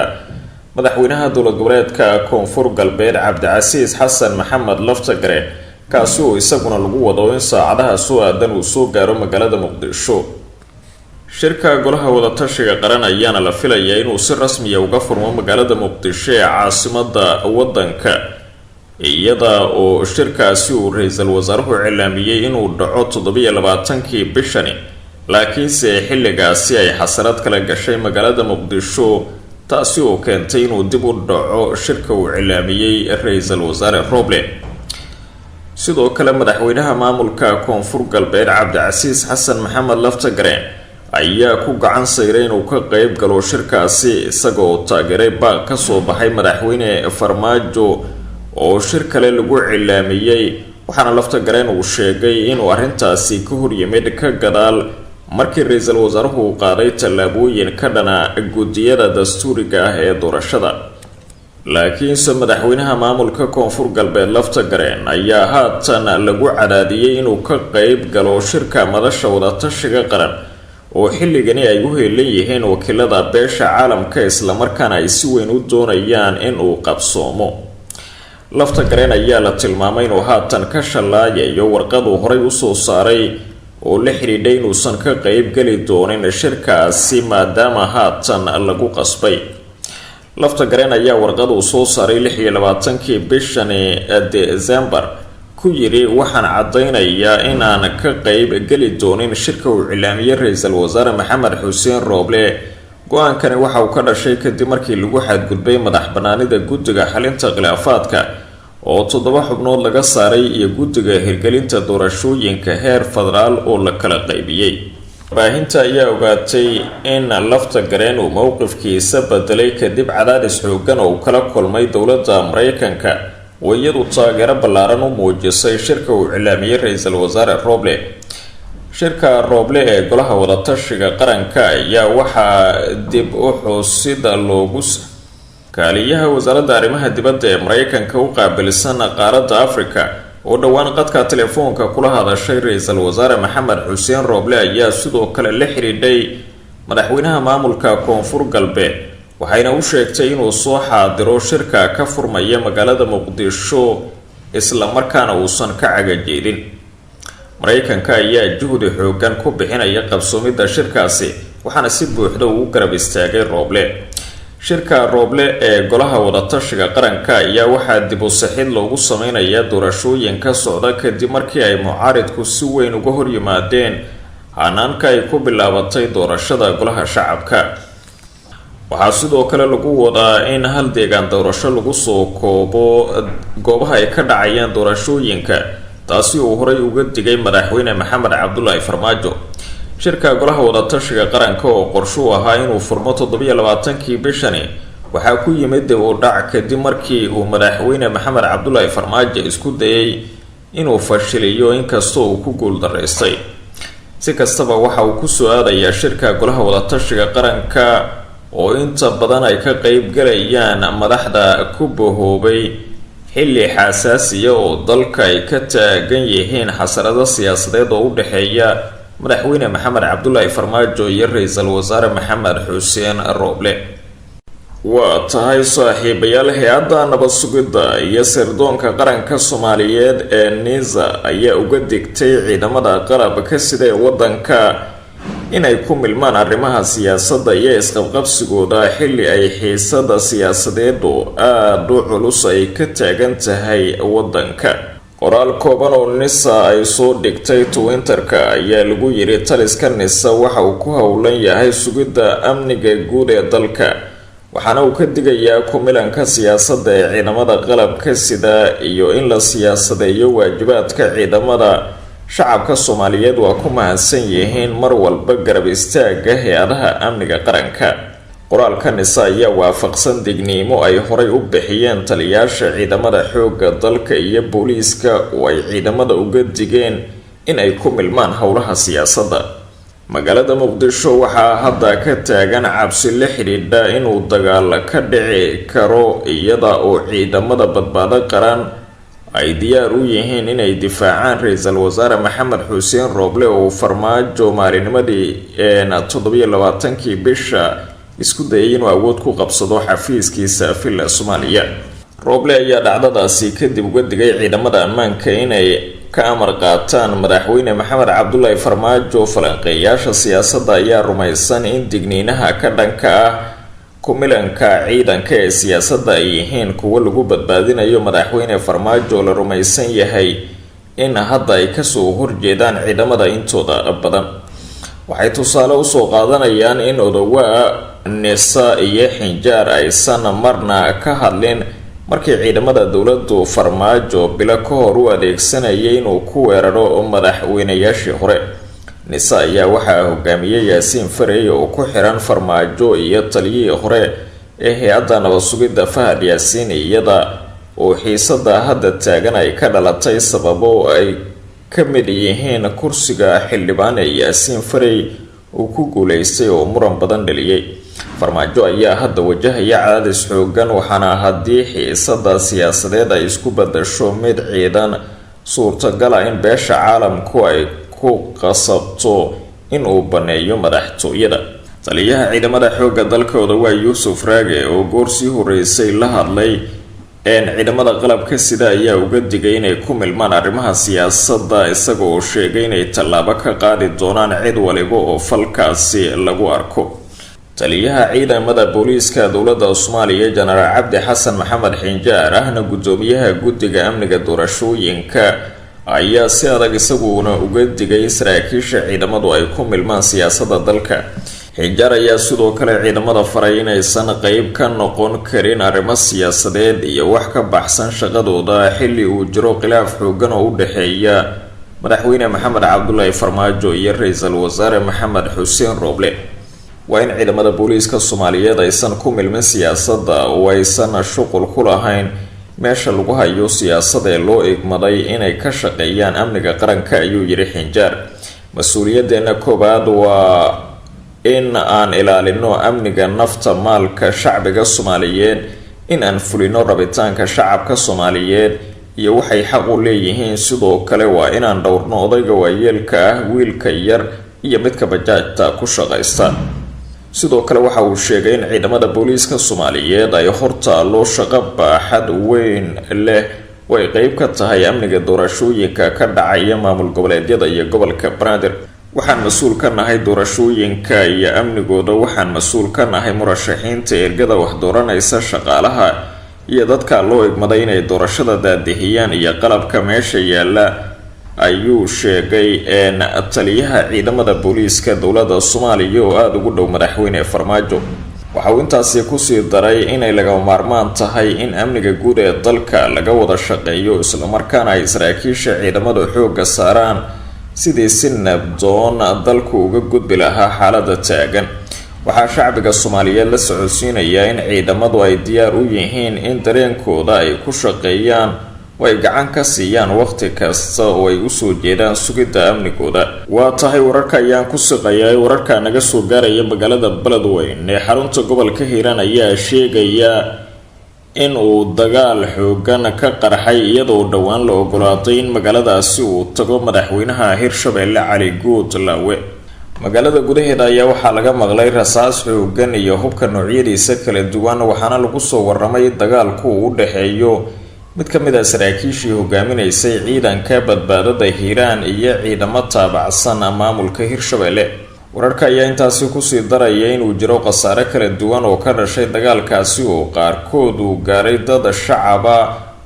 Speaker 3: madaxweynaha dowlad goboleedka Koonfur Galbeed Cabdicasiis Xasan Maxamed Laftagareen, kaasi oo isaguna lagu wado in saacadaha soo aadan uu soo gaaro magaalada Muqdisho. shirka golaha wadatashiga qaran ayaana la filayaa inuu si rasmi ah uga furmo magaalada Muqdisho ee caasimada wadanka, iyada oo shirkaasi uu ra'iisul wasaaruhu cilaamiyay inuu dhaco 27kii bishani, laakiinse xilligaasi ay xasarad kala gashay magaalada Muqdisho, taasi oo keentay inuu dib u dhaco shirka uu cilaamiyay ra'iisul wasaare Roble. sidoo kale madaxweynaha maamulka Koonfur Galbeed Cabdicasiis Xasan Maxamed Laftagareen ayaa ku gacan sayray inuu ka qayb galo shirkaasi, isagoo taageeray baaq ka soo baxay madaxweyne Farmaajo oo shir kale lagu cilaamiyay. waxaana Laftagareen uu sheegay inuu arrintaasi ka horyimid ka gadaal markii ra'iisul wasaaruhu uu qaaday tallaabooyin ka dhana guddiyada dastuuriga ah ee doorashada. laakiinse madaxweynaha maamulka Koonfur Galbeed Laftagareen ayaa haatan lagu cadaadiyay inuu ka qayb galo shirka madasha wadatashiga qaran oo xilligani ay u heelan yihiin wakiilada beesha caalamka, isla markaana ay si weyn u doonayaan in uu qabsoomo. Laftagareen ayaa la tilmaamay inuu haatan ka shallaayayo warqad uu horey u soo saaray oo la xiriidhay inuusan ka qayb gali doonin shirkaasi maadaama haatan lagu qasbay. Laftagareen ayaa warqad uu soo saaray 26kii bishani December ku yiri waxaan cadeynayaa in aan ka qayb gali doonin shirka uu cilaamiyay ra'iisul wasaare Maxamed Xuseen Roble. go-aankani waxa uu ka dhashay kadib markii lagu xadgudbay madax banaanida guddiga xalinta khilaafaadka oo 7 xubnood laga saaray iyo guddiga hirgelinta doorashooyinka heer federaal oo la kala qaybiyay. baahinta ayaa ogaatay in Laftagareen uu mowqifkiisa bedelay kadib cadaadis xooggan oo kala kulmay dowladda Mareykanka oo iyadu taageero ballaaran u muujisay shirka uu cilaamiyay ra'iisul wasaare Roble. shirka Roble ee golaha wadatashiga qaranka ayaa waxaa dib u xusida loogu kaaliyaha wasaaradda arrimaha dibadda ee Mareykanka u qaabilsan qaaradda Afrika oo dhowaan qadka telefoonka kula hadashay ra'iisul wasaare Maxamed Xuseen Roble ayaa sidoo kale la xiriidhay madaxweynaha maamulka Koonfur Galbeed, waxayna u sheegtay inuu soo xaadiro shirka ka furmaya magaalada Muqdisho isla markaana uusan ka cagajeedin. Mareykanka ayaa juhdi xooggan ku bixinaya qabsoomidda shirkaasi, waxaana si buuxda ugu garab istaagay Roble. shirka Roble ee golaha wadatashiga qaranka ayaa waxaa dib u saxid loogu sameynaya doorashooyinka socda kadib markii ay mucaaridku si weyn uga hor yimaadeen hanaanka ay ku bilaabatay doorashada golaha shacabka. waxaa sidoo kale lagu wadaa in hal deegaan doorasho lagu soo koobo goobaha ay ka dhacayaan doorashooyinka, taasi uu horey uga digay madaxweyne maxamed cabdulaahi farmaajo. shirka golaha wadatashiga qaranka oo qorshuu ahaa inuu furmo 27kii bishani waxaa ku yimid dib u dhac kadib markii uu madaxweyne maxamed cabdulaahi farmaajo isku dayay inuu fashiliyo inkastoo uu ku guuldaraystay. si kastaba waxa uu kusoo aadayaa shirka golaha wadatashiga qaranka oo inta badan ay ka qeyb galayaan madaxda ku bahoobay xilli xasaasiya oo dalka ay ka taagan yihiin xasarado siyaasadeed oo u dhexeeya madaxweyne maxamed cabdulaahi farmaajo iyo ra-iisul wasaare maxamed xuseen rooble. waa tahay saaxiibayaal, hay-adda nabad sugidda iyo sirdoonka qaranka soomaaliyeed ee NISA ayaa uga digtay ciidamada qalabka sida ee wadanka inay ku milmaan arrimaha siyaasadda iyo isqabqabsigooda xilli ay xiisada siyaasadeed oo aada u culus ay ka taagan tahay wadanka. qoraal kooban oo NISA ay soo dhigtay Twitterka ayaa lagu yiri taliska NISA waxa uu ku howlan yahay sugidda amniga guud ee dalka, waxaana uu ka digayaa ku milanka siyaasadda ee ciidamada qalabka sida iyo in la siyaasadeeyo waajibaadka ciidamada. shacabka Soomaaliyeed waa ku mahadsan yihiin mar walba garab istaaga hay-adaha amniga qaranka. qoraalka NISA ayaa waafaqsan digniimo ay horey u bixiyeen taliyaasha ciidamada xoogga dalka iyo booliiska oo ay ciidamada uga digeen in ay ku milmaan howlaha siyaasadda. magaalada Muqdisho waxaa hadda ka taagan cabsi la xidhiidha inuu dagaal ka dhici karo iyada oo ciidamada badbaado qaran ay diyaar u yihiin inay difaacaan ra-iisul wasaare maxamed xuseen rooble oo farmaajo maalinimadii 27kii bisha isku dayay inuu awood ku qabsado xafiiskiisa filla Soomaaliya. rooble ayaa dhacdadaasi kadib uga digay ciidamada ammaanka inay ka amar qaataan madaxweyne maxamed cabdulaahi farmaajo. falanqeeyaasha siyaasadda ayaa rumaysan in digniinaha ka dhanka ah ku milanka ciidanka ee siyaasadda ay yihiin kuwo lagu badbaadinayo madaxweyne farmaajo. la rumaysan yahay in hadda ay kasoo horjeedaan ciidamada intooda badan. waxay tusaale usoo qaadanayaan in odawaa NISA iyo Xijaar aysan marna ka hadlin markii ciidamada dowladdu farmaajo bilo ka hor u adeegsanayay inuu ku weeraro madaxweynayaashii hore. NISA ayaa waxaa hogaamiyey Yaasiin Farey oo ku xiran farmaajo iyo taliyihii hore ee hay-adda nabad sugidda Fahad Yaasiin, iyada oo xiisada hadda taagan ay ka dhalatay sababo ay ka mid yihiin kursiga xildhibaan ee Yaasiin Farey uu ku guuleystay oo muran badan dhaliyay. farmaajo ayaa hadda wajahaya cadaadis xoogan, waxaana haddii xiisada siyaasadeed ay isku bedasho mid ciidan suurtagal ah in beesha caalamku ay ku qasabto in uu baneeyo madaxtooyada. taliyaha ciidamada xoogga dalkooda waa Yuusuf Raage oo goorsii horeysay la hadlay ciidamada qalabka sida ayaa uga digay inay ku milmaan arrimaha siyaasadda, isagoo sheegay inay tallaabo ka qaadi doonaan cid waliba oo falkaasi lagu arko. taliyaha ciidamada booliiska dowladda Soomaaliya Jenaraal Cabdi Xasan Maxamed Xijaar ahna gudoomiyaha guddiga amniga doorashooyinka ayaa si adag isaguna uga digay saraakiisha ciidamadu ay ku milmaan siyaasadda dalka. Xijaar ayaa sidoo kale ciidamada faray inaysan qayb ka noqon karin arrimo siyaasadeed iyo wax ka baxsan shaqadooda xilli uu jiro khilaaf xoogan oo u dhexeeya madaxweyne maxamed cabdulaahi farmaajo iyo ra-iisul wasaare maxamed xuseen rooble. waa in ciidamada booliiska Soomaaliyeed aysan ku milmin siyaasadda oo aysan shuqul ku lahayn meesha lagu hayo siyaasadda ee loo igmaday inay ka shaqeeyaan amniga qaranka, ayuu yiri Xijaar. mas-uuliyadeena koobaad waa in aan ilaalino amniga nafta maalka shacbiga Soomaaliyeed, in aan fulino rabitaanka shacabka Soomaaliyeed iyo waxay xaq u leeyihiin. sidoo kale waa inaan dhowrno odayga waayeelka ah, wiilka yar iyo midka bajaajta ku shaqaysta. sidoo kale waxa uu sheegay in ciidamada booliiska Soomaaliyeed ay hortaalo shaqo baaxad weyn leh oo ay qayb ka tahay amniga doorashooyinka ka dhacaya maamul goboleedyada iyo gobolka Banaadir. waxaan mas-uul ka nahay doorashooyinka iyo amnigooda, waxaan mas-uul ka nahay murashaxiinta ergada wax dooranaysa, shaqaalaha iyo dadka loo igmaday inay doorashada daadihiyaan iyo qalabka meesha yaala, ayuu sheegay taliyaha ciidamada booliiska dowladda Soomaaliya oo aada ugu dhow madaxweyne farmaajo. waxa uu intaasi kusii daray inay lagama maarmaan tahay in amniga guud ee dalka laga wada shaqeeyo islamarkaana ay saraakiisha ciidamada xoogga saaraan sidii si nabdoon dalku uga gudbi lahaa xaalada taagan. waxaa shacbiga Soomaaliyeed la socodsiinayaa in ciidamadu ay diyaar u yihiin in dareenkooda ay ku shaqeeyaan oo ay gacan ka siiyaan waqti kasta oo ay u soo jeedaan sugidda amnigooda. waa tahay wararka ayaan ku siqayay wararka naga soo gaaraya magaalada Beledweyne ee xarunta gobolka Hiiraan ayaa sheegaya in uu dagaal xoogan ka qarxay iyadoo dhawaan la ogolaaday in magaaladaasi uu tago madaxweynaha Hirshabelle Cali Guudlaawe. magaalada gudaheeda ayaa waxaa laga maqlay rasaas xoogan iyo hubka noocyadiisa kala duwan, waxaana lagu soo waramay dagaalku u dhaxeeyo mid ka mid ah saraakiishii hogaaminaysay ciidanka badbaadada Hiiraan iyo ciidamo taabacsan maamulka Hirshabelle. wararka ayaa intaasi kusii daraya inuu jiro khasaare kala duwan oo ka dhashay dagaalkaasi oo qaarkood uu gaaray dad shacaba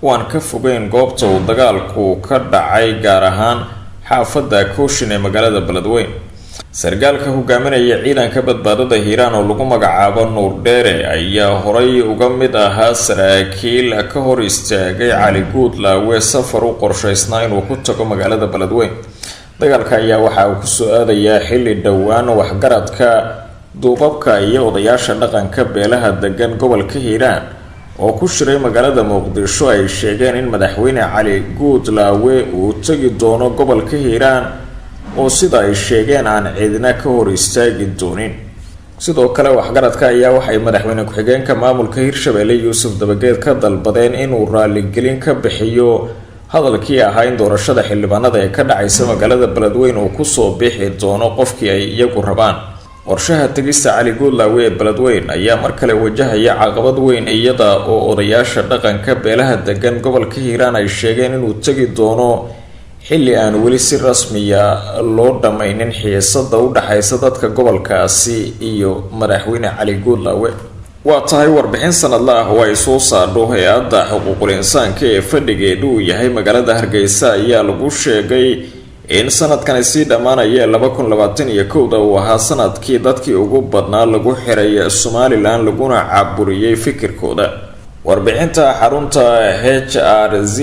Speaker 3: oo aan ka fogeyn goobta uu dagaalku ka dhacay, gaar ahaan xaafadda Kooshin ee magaalada Beledweyne. sargaalka hogaaminaya ciidanka badbaadada Hiiraan oo lagu magacaabo Nuur Dheere ayaa horay uga mid ahaa saraakiil ka hor istaagay Cali Guudlaawe safar u qorshaysnaa inuu ku tago magaalada Beledweyne. dagaalka ayaa waxa uu kusoo aadayaa xilli dhowaan waxgaradka duubabka iyo odayaasha dhaqanka beelaha degan gobolka Hiiraan oo ku shiray magaalada Muqdisho ay sheegeen in madaxweyne Cali Guudlaawe uu tagi doono gobolka Hiiraan oo sida ay sheegeen aan ciidina ka hor istaagi doonin. sidoo kale waxgaradka ayaa waxay madaxweyne ku-xigeenka maamulka Hirshabelle Yuusuf Dabageed ka dalbadeen inuu raaligelin ka bixiyo hadalkii ahaa in doorashada xildhibaanada ee ka dhacaysa magaalada Beledweyne uu kusoo bixi doono qofkii ay iyagu rabaan. qorshaha tagista Cali Guudlaawe ee Beledweyne ayaa mar kale wajahaya caqabad weyn iyada oo odayaasha dhaqanka beelaha degan gobolka Hiiraan ay sheegeen inuu tagi doono xilli aan weli si rasmiya loo dhammaynin xiisada u dhaxaysa dadka gobolkaasi iyo madaxweyne Cali Guudlaawe. waa tahay warbixin sanadle ah oo ay soo saarto hay-adda xuquuqul insaanka ee fadhigeedu uu yahay magaalada Hargeysa ayaa lagu sheegay in sanadkan sii dhamaanaya 2021 uu ahaa sanadkii dadkii ugu badnaa lagu xiray Somaliland laguna caburiyay fikirkooda. warbixinta xarunta HRZ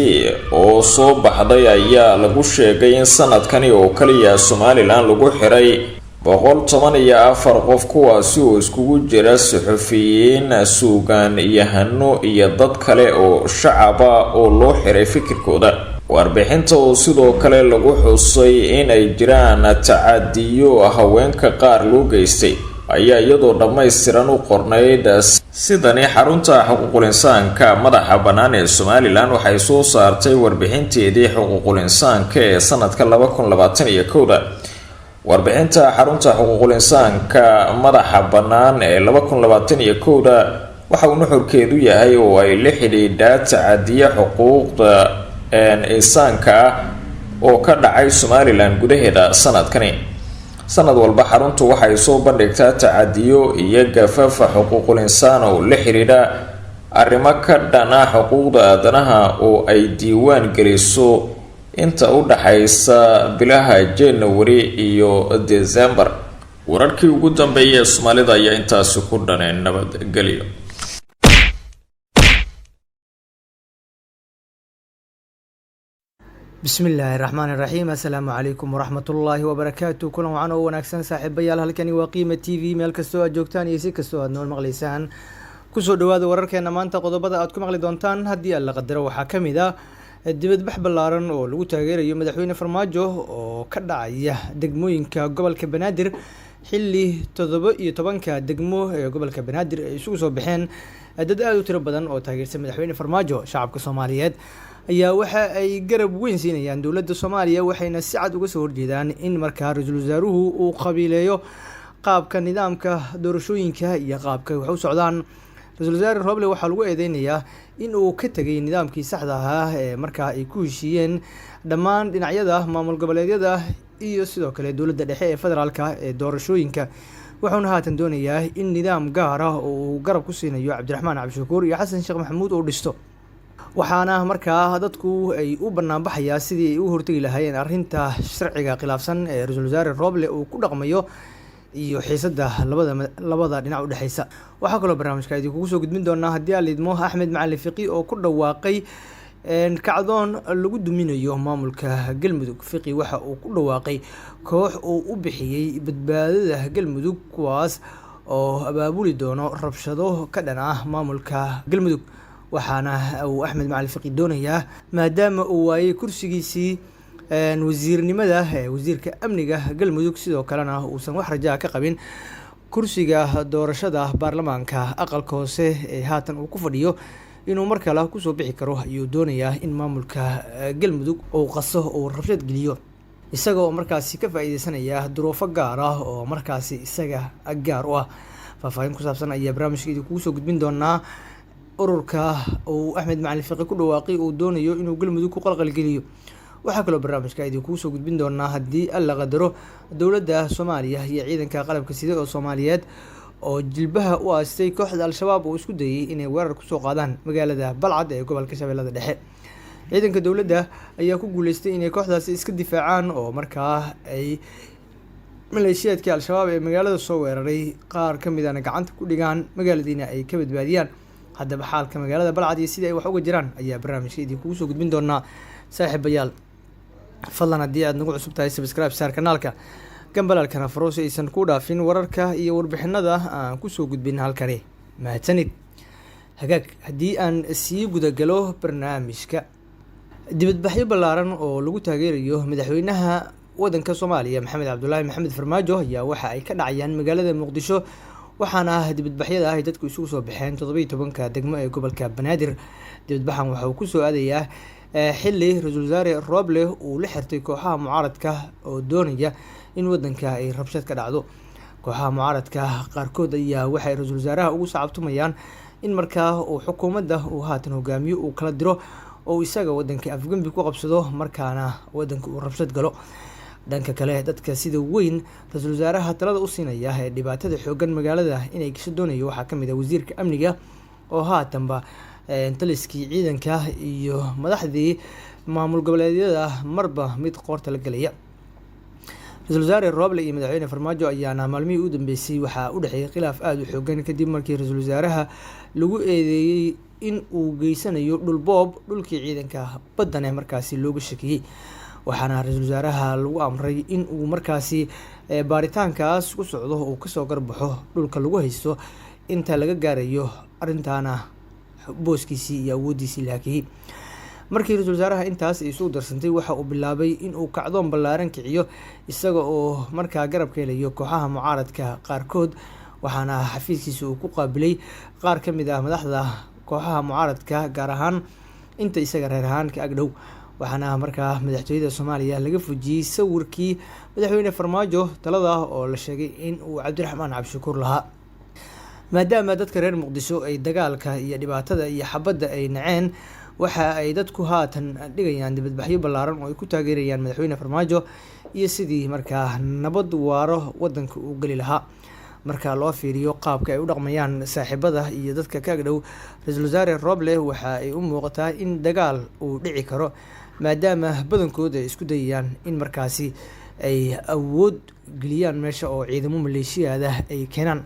Speaker 3: oo soo baxday ayaa lagu sheegay in sanadkani oo kaliya Somaliland lagu xiray 114 qof, kuwaasi oo iskugu jira suxufiyiin, suugaan yahano iyo dad kale oo shacaba oo loo xiray fikirkooda. warbixinta oo sidoo kale lagu xusay in ay jiraan tacadiyo haweenka qaar loo geystay ayaa iyadoo dhammaystiran u qornayd. sidani xarunta xuquuqul insaanka madaxa bannaan ee Somaliland waxay soo saartay warbixinteedii xuquuqul insaanka ee sanadka 2021. warbixinta xarunta xuquuqul insaanka madaxa bannaan ee 2021 waxa uu nuxurkeedu yahay oo ay la xidhiidhaa tacadiyo xuquuqda insaanka oo ka dhacay Somaliland gudaheeda sanadkani. sanad walba xaruntu waxay soo bandhigtaa tacadiyo iyo gafafa xuquuqul insaan oo la xiriira arrimo ka dhana xuquuqda aadanaha oo ay diiwaan geliso inta u dhaxaysa bilaha January iyo December. wararkii ugu dambeeyay ee Soomaalida ayaa intaas ku dhaneen. nabadgelyo.
Speaker 2: bismillaahi raxmaani raxiim. assalaamu calaykum waraxmatullaahi wabarakaatu. kulan wacan oo wanaagsan saaxiibayaal, halkani waa Qiime TV. meel kastoo aad joogtaan iyo si kastoo aad nool maqlaysaan, kusoo dhawaada wararkeena maanta. qodobada aad ku maqli doontaan haddii aan la qadaro waxaa ka mid ah dibadbax ballaaran oo lagu taageerayo madaxweyne Farmaajo oo ka dhacaya degmooyinka gobolka Banaadir, xilli 17 degmo ee gobolka Banaadir ay isugu soo baxeen dad aad u tiro badan oo taageersan madaxweyne Farmaajo. shacabka Soomaaliyeed ayaa waxa ay garab weyn siinayaan dowladda Soomaaliya, waxayna si cad uga soo horjeedaan in markaa ra'iisul wasaaruhu uu qabiileeyo qaabka nidaamka doorashooyinka iyo qaabka wax u socdaan. ra'iisul wasaare Roble waxaa lagu eedeynayaa in uu ka tagay nidaamkii saxda ahaa ee markaa ay ku heshiiyeen dhammaan dhinacyada maamul goboleedyada iyo sidoo kale dowladda dhexe ee federaalka ee doorashooyinka. wuxuuna haatan doonayaa in nidaam gaar ah oo uu garab ku siinayo Cabdiraxmaan Cabdishakuur iyo Xasan Sheekh Maxamuud oo dhisto. waxaana markaa dadku ay u banaanbaxayaa sidii ay u hortagi lahaayeen arrinta sharciga khilaafsan ee ra'iisul wasaare Roble uu ku dhaqmayo
Speaker 4: iyo xiisada labada dhinac u dhaxaysa. Waxaa kaloo barnaamijka idinkugu soo gudbin doonaa haddii aan lidmo Axmed Macalin Fiqi oo ku dhawaaqay kacdoon lagu duminayo maamulka Galmudug. Fiqi waxa uu ku dhawaaqay koox uu u bixiyay badbaadada Galmudug kuwaas oo abaabuli doono rabshado ka dhan ah maamulka Galmudug. waxaana uu Axmed Macalin Fiqi doonayaa maadaama uu waayay kursigiisii wasiirnimada wasiirka amniga Galmudug sidoo kalena uusan wax rajaa ka qabin kursiga doorashada baarlamaanka aqalka hoose ee haatan uu ku fadhiyo inuu mar kale ku soo bixi karo ayuu doonayaa in maamulka Galmudug uu qaso oo rabshad geliyo isaga oo markaasi ka faa'iideysanaya duruufo gaar ah oo markaasi isaga gaar u ah. faahfaahin ku saabsan ayaa barnaamijka kugu soo gudbin doonaa. ururka uu Axmed Macalin Fiqi ku dhawaaqay uu doonayo inuu Galmudug ku qalqal geliyo. waxaa kaloo barnaamijka kugu soo gudbin doonaa haddii alla qadaro dowladda Soomaaliya iyo ciidanka qalabka sida oo Soomaaliyeed oo jilbaha u aastay kooxda Al-Shabaab oo isku dayay inay weerar ku soo qaadaan magaalada Balcad ee gobolka Shabeellada Dhexe. ciidanka dowladda ayaa ku guuleystay inay kooxdaasi iska difaacaan oo markaa ay maleeshiyaadkii Al-Shabaab ee magaalada soo weeraray qaar ka mid ah gacanta ku dhigaan magaaladiina ay ka badbaadiyaan. haddaba xaalka magaalada Balcad iyo sida ay wax uga jiraan ayaa barnaamijka idinkugu soo gudbin doonaa. saaxiibayaal fadlan haddii aad nagu cusub tahay subscribe saar kanaalka gambalaalkana furo si aysan ku dhaafin wararka iyo warbixinada aan kusoo gudbin halkani. mahadsanid. hagaag haddii aan sii gudagalo barnaamijka dibadbaxyo ballaaran oo lagu taageerayo madaxweynaha wadanka Soomaaliya Maxamed Cabdullaahi Maxamed Farmaajo ayaa waxa ay ka dhacayaan magaalada Muqdisho waxaana dibadbaxyada ay dadku isugu soo baxeen 17 degmo ee gobolka Banaadir. dibadbaxan waxa uu ku soo aadayaa xilli Ra'iisul Wasaare Roble uu la xirtay kooxaha mucaaradka oo doonaya in wadanka ay rabshad ka dhacdo. kooxaha mucaaradka qaarkood ayaa waxay Ra'iisul Wasaaraha ugu sacabtumayaan in markaa uu xukuumadda uu haatan hogaamiyo uu kala diro oo isaga wadanka afgambi ku qabsado markaana wadanka uu rabshad galo. dhanka kale dadka sida weyn Ra'iisul Wasaaraha talada u siinaya ee dhibaatada xoogan magaalada inay gasho doonayo waxaa ka mid ah wasiirka amniga oo haatanba taliskii ciidanka iyo madaxdii maamul goboleedyada marba mid qoorta la galaya. Ra'iisul Wasaare Roble iyo madaxweyne Farmaajo ayaana maalmihii u dambeysay waxaa u dhaxeeyay khilaaf aad u xoogan kadib markii Ra'iisul Wasaaraha lagu eedeeyay in uu geysanayo dhulboob dhulkii ciidanka badan ee markaasi looga shakiyay. waxaana Ra'iisul Wasaaraha lagu amray in uu markaasi baaritaankaas ku socdo oo kasoo garbaxo dhulka lagu haysto inta laga gaarayo arintaana booskiisii iyo awoodiisii la hakiyay. markii Ra'iisul Wasaaraha intaas ay soo darsantay waxa uu bilaabay in uu kacdoon ballaaran kiciyo isaga oo markaa garab ka helayo kooxaha mucaaradka qaarkood waxaana xafiiskiisa uu ku qaabilay qaar ka mid ah madaxda kooxaha mucaaradka gaar ahaan inta isaga reer ahaan ka agdhow. waxaana markaa madaxtooyada Soomaaliya laga fujiyay sawirkii madaxweyne Farmaajo talada oo la sheegay in uu Cabdiraxmaan Cabshukuur lahaa. maadaama dadka reer Muqdisho ay dagaalka iyo dhibaatada iyo xabadda ay naceen waxa ay dadku haatan dhigayaan dibadbaxyo ballaaran oo ay ku taageerayaan madaxweyne Farmaajo iyo sidii markaa nabad waaro wadanka uu gali lahaa. marka loo fiiriyo qaabka ay u dhaqmayaan saaxiibada iyo dadka ka agdhow Ra'iisul Wasaare Roble waxa ay u muuqataa in dagaal uu dhici karo maadaama badankooda ay isku dayayaan in markaasi ay awood geliyaan meesha oo ciidamo maleeshiyada ay keenaan.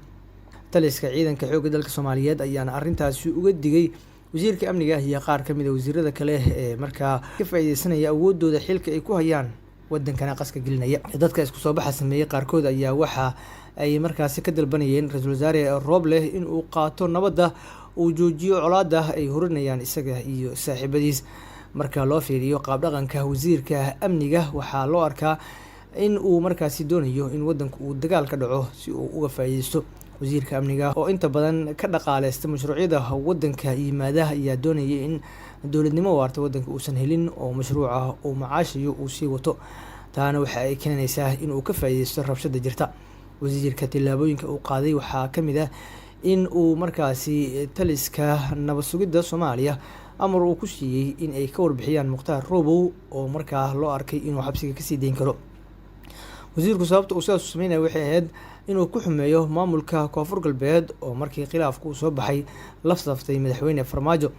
Speaker 4: taliska ciidanka xoogga dalka Soomaaliyeed ayaana arintaasi uga digay wasiirka amniga iyo qaar ka mid ah wasiirada kale ee markaa ka faa'iideysanaya awoodooda xilka ay ku hayaan wadankana qaska gelinaya. dadka isku soo baxa sameeyay qaarkood ayaa waxa ay markaasi ka dalbanayeen Ra'iisul Wasaare Roble in uu qaato nabadda uu joojiyo colaadda ay horinayaan isaga iyo saaxiibadiis. marka loo fiiriyo qaab dhaqanka wasiirka amniga waxaa loo arkaa in uu markaasi doonayo in wadanku uu dagaal ka dhaco si uu uga faa'iideysto. wasiirka amniga oo inta badan ka dhaqaaleysta mashruucyada wadanka yimaadaha ayaa doonayay in dowladnimo waarta wadanka uusan helin oo mashruuca uu macaashiyo uu sii wato. taana waxa ay keenaysaa in uu ka faa'iideysto rabshada jirta. wasiirka tillaabooyinka uu qaaday waxaa ka mid ah in uu markaasi taliska nabad sugidda Soomaaliya amar uu ku siiyay in ay ka warbixiyaan Mukhtaar Robow oo markaa loo arkay inuu xabsiga kasii deyn karo. wasiirku sababta uu sidaas u sameynaya waxay ahayd inuu ku xumeeyo maamulka Koonfur Galbeed oo markii khilaafku soo baxay la saftay madaxweyne Farmaajo.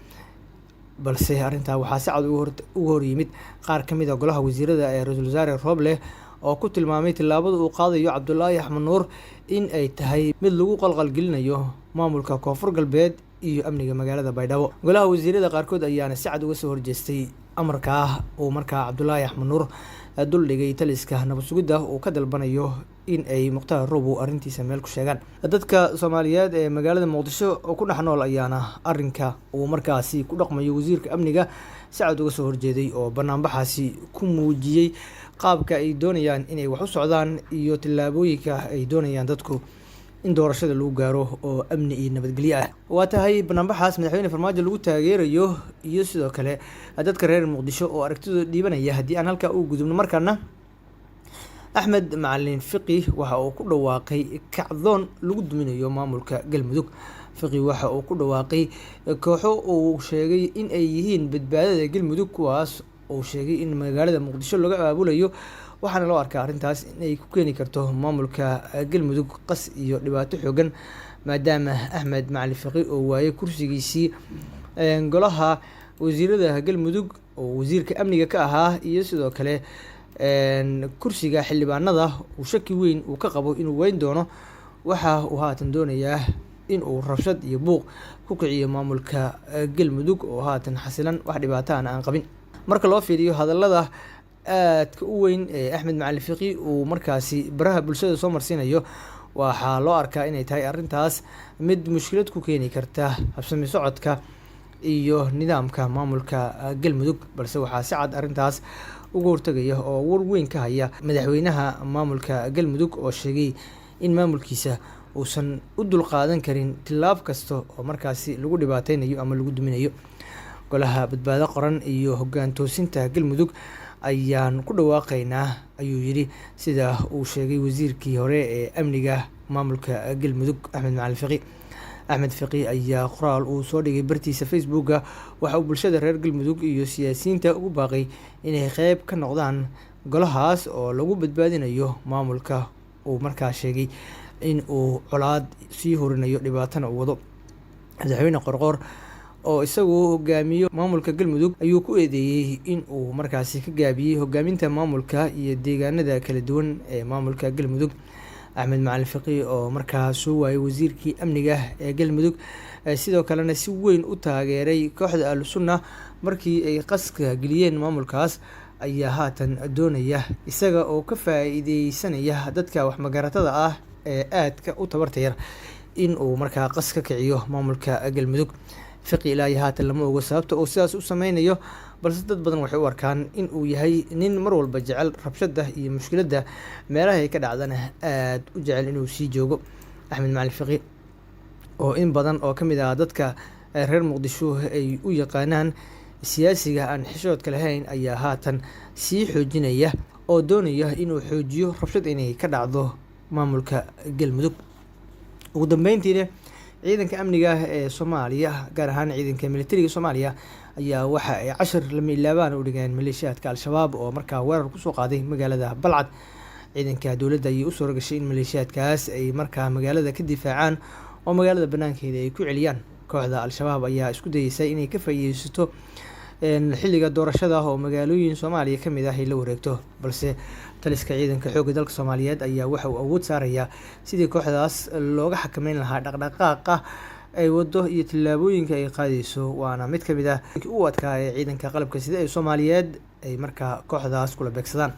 Speaker 4: balse arintaa waxaa si cad ugu hor yimid qaar ka mid ah golaha wasiirada ee Ra'iisul Wasaare Roble oo ku tilmaamay tillaabada uu qaadayo Cabdulaahi Axmed Nuur in ay tahay mid lagu qalqalgelinayo maamulka Koonfur Galbeed iyo amniga magaalada Baydhabo. Golaha wasiirada qaarkood ayaana si cad uga soo horjeestay amarka uu markaa Cabdulaahi Axmed Nuur dul dhigay taliska nabad sugidda uu ka dalbanayo in ay Mukhtaar Roobow arrintiisa meel ku sheegaan. Dadka Soomaaliyeed ee magaalada Muqdisho oo ku dhex nool ayaana arrinka uu markaasi ku dhaqmayo wasiirka amniga si cad uga soo horjeeday oo banaanbaxaasi ku muujiyay qaabka ay doonayaan inay wax u socdaan iyo tillaabooyinka ay doonayaan dadku in doorashada lagu gaaro oo amni iyo nabadgelyo ah. Waa tahay banaanbaxaas madaxweyne Farmaajo lagu taageerayo iyo sidoo kale dadka reer Muqdisho oo aragtidooda dhiibanaya. Haddii aan halkaa u gudubno markaana, Axmed Macalin Fiqi waxa uu ku dhawaaqay kacdoon lagu duminayo maamulka Galmudug. Fiqi waxa uu ku dhawaaqay kooxo uu sheegay in ay yihiin badbaadada Galmudug, kuwaas oo sheegay in magaalada Muqdisho laga abaabulayo, waxaana loo arkaa arrintaas inay ku keeni karto maamulka Galmudug qas iyo dhibaato xoogan, maadaama Axmed Macalin Fiqi oo waayay kursigiisii golaha wasiirada Galmudug oo wasiirka amniga ka ahaa iyo sidoo kale kursiga xildhibaanada uu shaki weyn uu ka qabo inuu weyn doono. Waxa uu haatan doonayaa in uu rabshad iyo buuq ku kiciyo maamulka Galmudug oo haatan xasilan, wax dhibaato aan qabin. Marka loo fiiriyo hadallada aadka u weyn ee Axmed Macalin Fiqi uu markaasi baraha bulshada soo marsiinayo, waxaa loo arkaa inay tahay arrintaas mid mushkilad ku keeni karta habsami socodka iyo nidaamka maamulka Galmudug, balse waxaa si cad arrintaas uga hortagaya oo war weyn ka haya madaxweynaha maamulka Galmudug oo sheegay in maamulkiisa uusan u dulqaadan karin tillaab kasta oo markaasi lagu dhibaateynayo ama lagu duminayo. Golaha badbaado qoran iyo hoggaan toosinta Galmudug ayaan ku dhawaaqaynaa, ayuu yidhi, sida uu sheegay wasiirkii hore ee amniga maamulka Galmudug Axmed Macalin Fiqi. Axmed Fiqi ayaa qoraal uu soo dhigay bartiisa Facebooka waxa uu bulshada reer Galmudug iyo siyaasiyiinta ugu baaqay inay qayb ka noqdaan golahaas oo lagu badbaadinayo maamulka uu markaa sheegay in uu colaad sii horinayo, dhibaatana uu wado. Madaxweyne Qorqor oo isagu hogaamiyo maamulka Galmudug ayuu ku eedeeyay in uu markaasi ka gaabiyay hogaaminta maamulka iyo deegaanada kala duwan ee maamulka Galmudug. Axmed Macalin Fiqi oo markaa soo waayay wasiirkii amniga ee Galmudug sidoo kalena si weyn u taageeray kooxda Ahlusunnah markii ay qaska geliyeen maamulkaas, ayaa haatan doonaya isaga oo ka faa'iideysanaya dadka wax magaratada ah ee aadka u tabarta yar in uu markaa qas ka kiciyo maamulka Galmudug. Fiqi ilaa haatan lama oga sababta uu sidaas u sameynayo, balse dad badan waxay u arkaan in uu yahay nin mar walba jecel rabshada iyo mushkiladda meelaha ay ka dhacdana aad u jecel inuu sii joogo. Axmed Macalin Fiqi oo in badan oo ka mid ah dadka reer Muqdisho ay u yaqaanaan siyaasiga aan xishoodka lahayn ayaa haatan sii xoojinaya oo doonaya inuu xoojiyo rabshad inay ka dhacdo maamulka Galmudug. Ugu dambeyntiina, ciidanka amniga ee Soomaaliya gaar ahaan ciidanka militariga Soomaaliya ayaa waxa ay cashar lama ilaabaan u dhigeen maleeshiyaadka Al-Shabaab oo markaa weerar ku soo qaaday magaalada Balcad. Ciidanka dowladda ayay u soo rogashay in maleeshiyaadkaas ay markaa magaalada ka difaacaan oo magaalada banaankeeda ay ku celiyaan. Kooxda Al-Shabaab ayaa isku dayeysay inay ka faa'iideysato xilliga doorashada oo magaalooyin Soomaaliya ka mid ah ay la wareegto, balse taliska ciidanka xoogga dalka Soomaaliyeed ayaa waxa uu awood saaraya sidii kooxdaas looga xakameyn lahaa dhaqdhaqaaqa ay wado iyo tillaabooyinka ay qaadayso. Waana mid ka mid ah u adkaa ee ciidanka qalabka sida ee Soomaaliyeed ay markaa kooxdaas kula beegsadaan.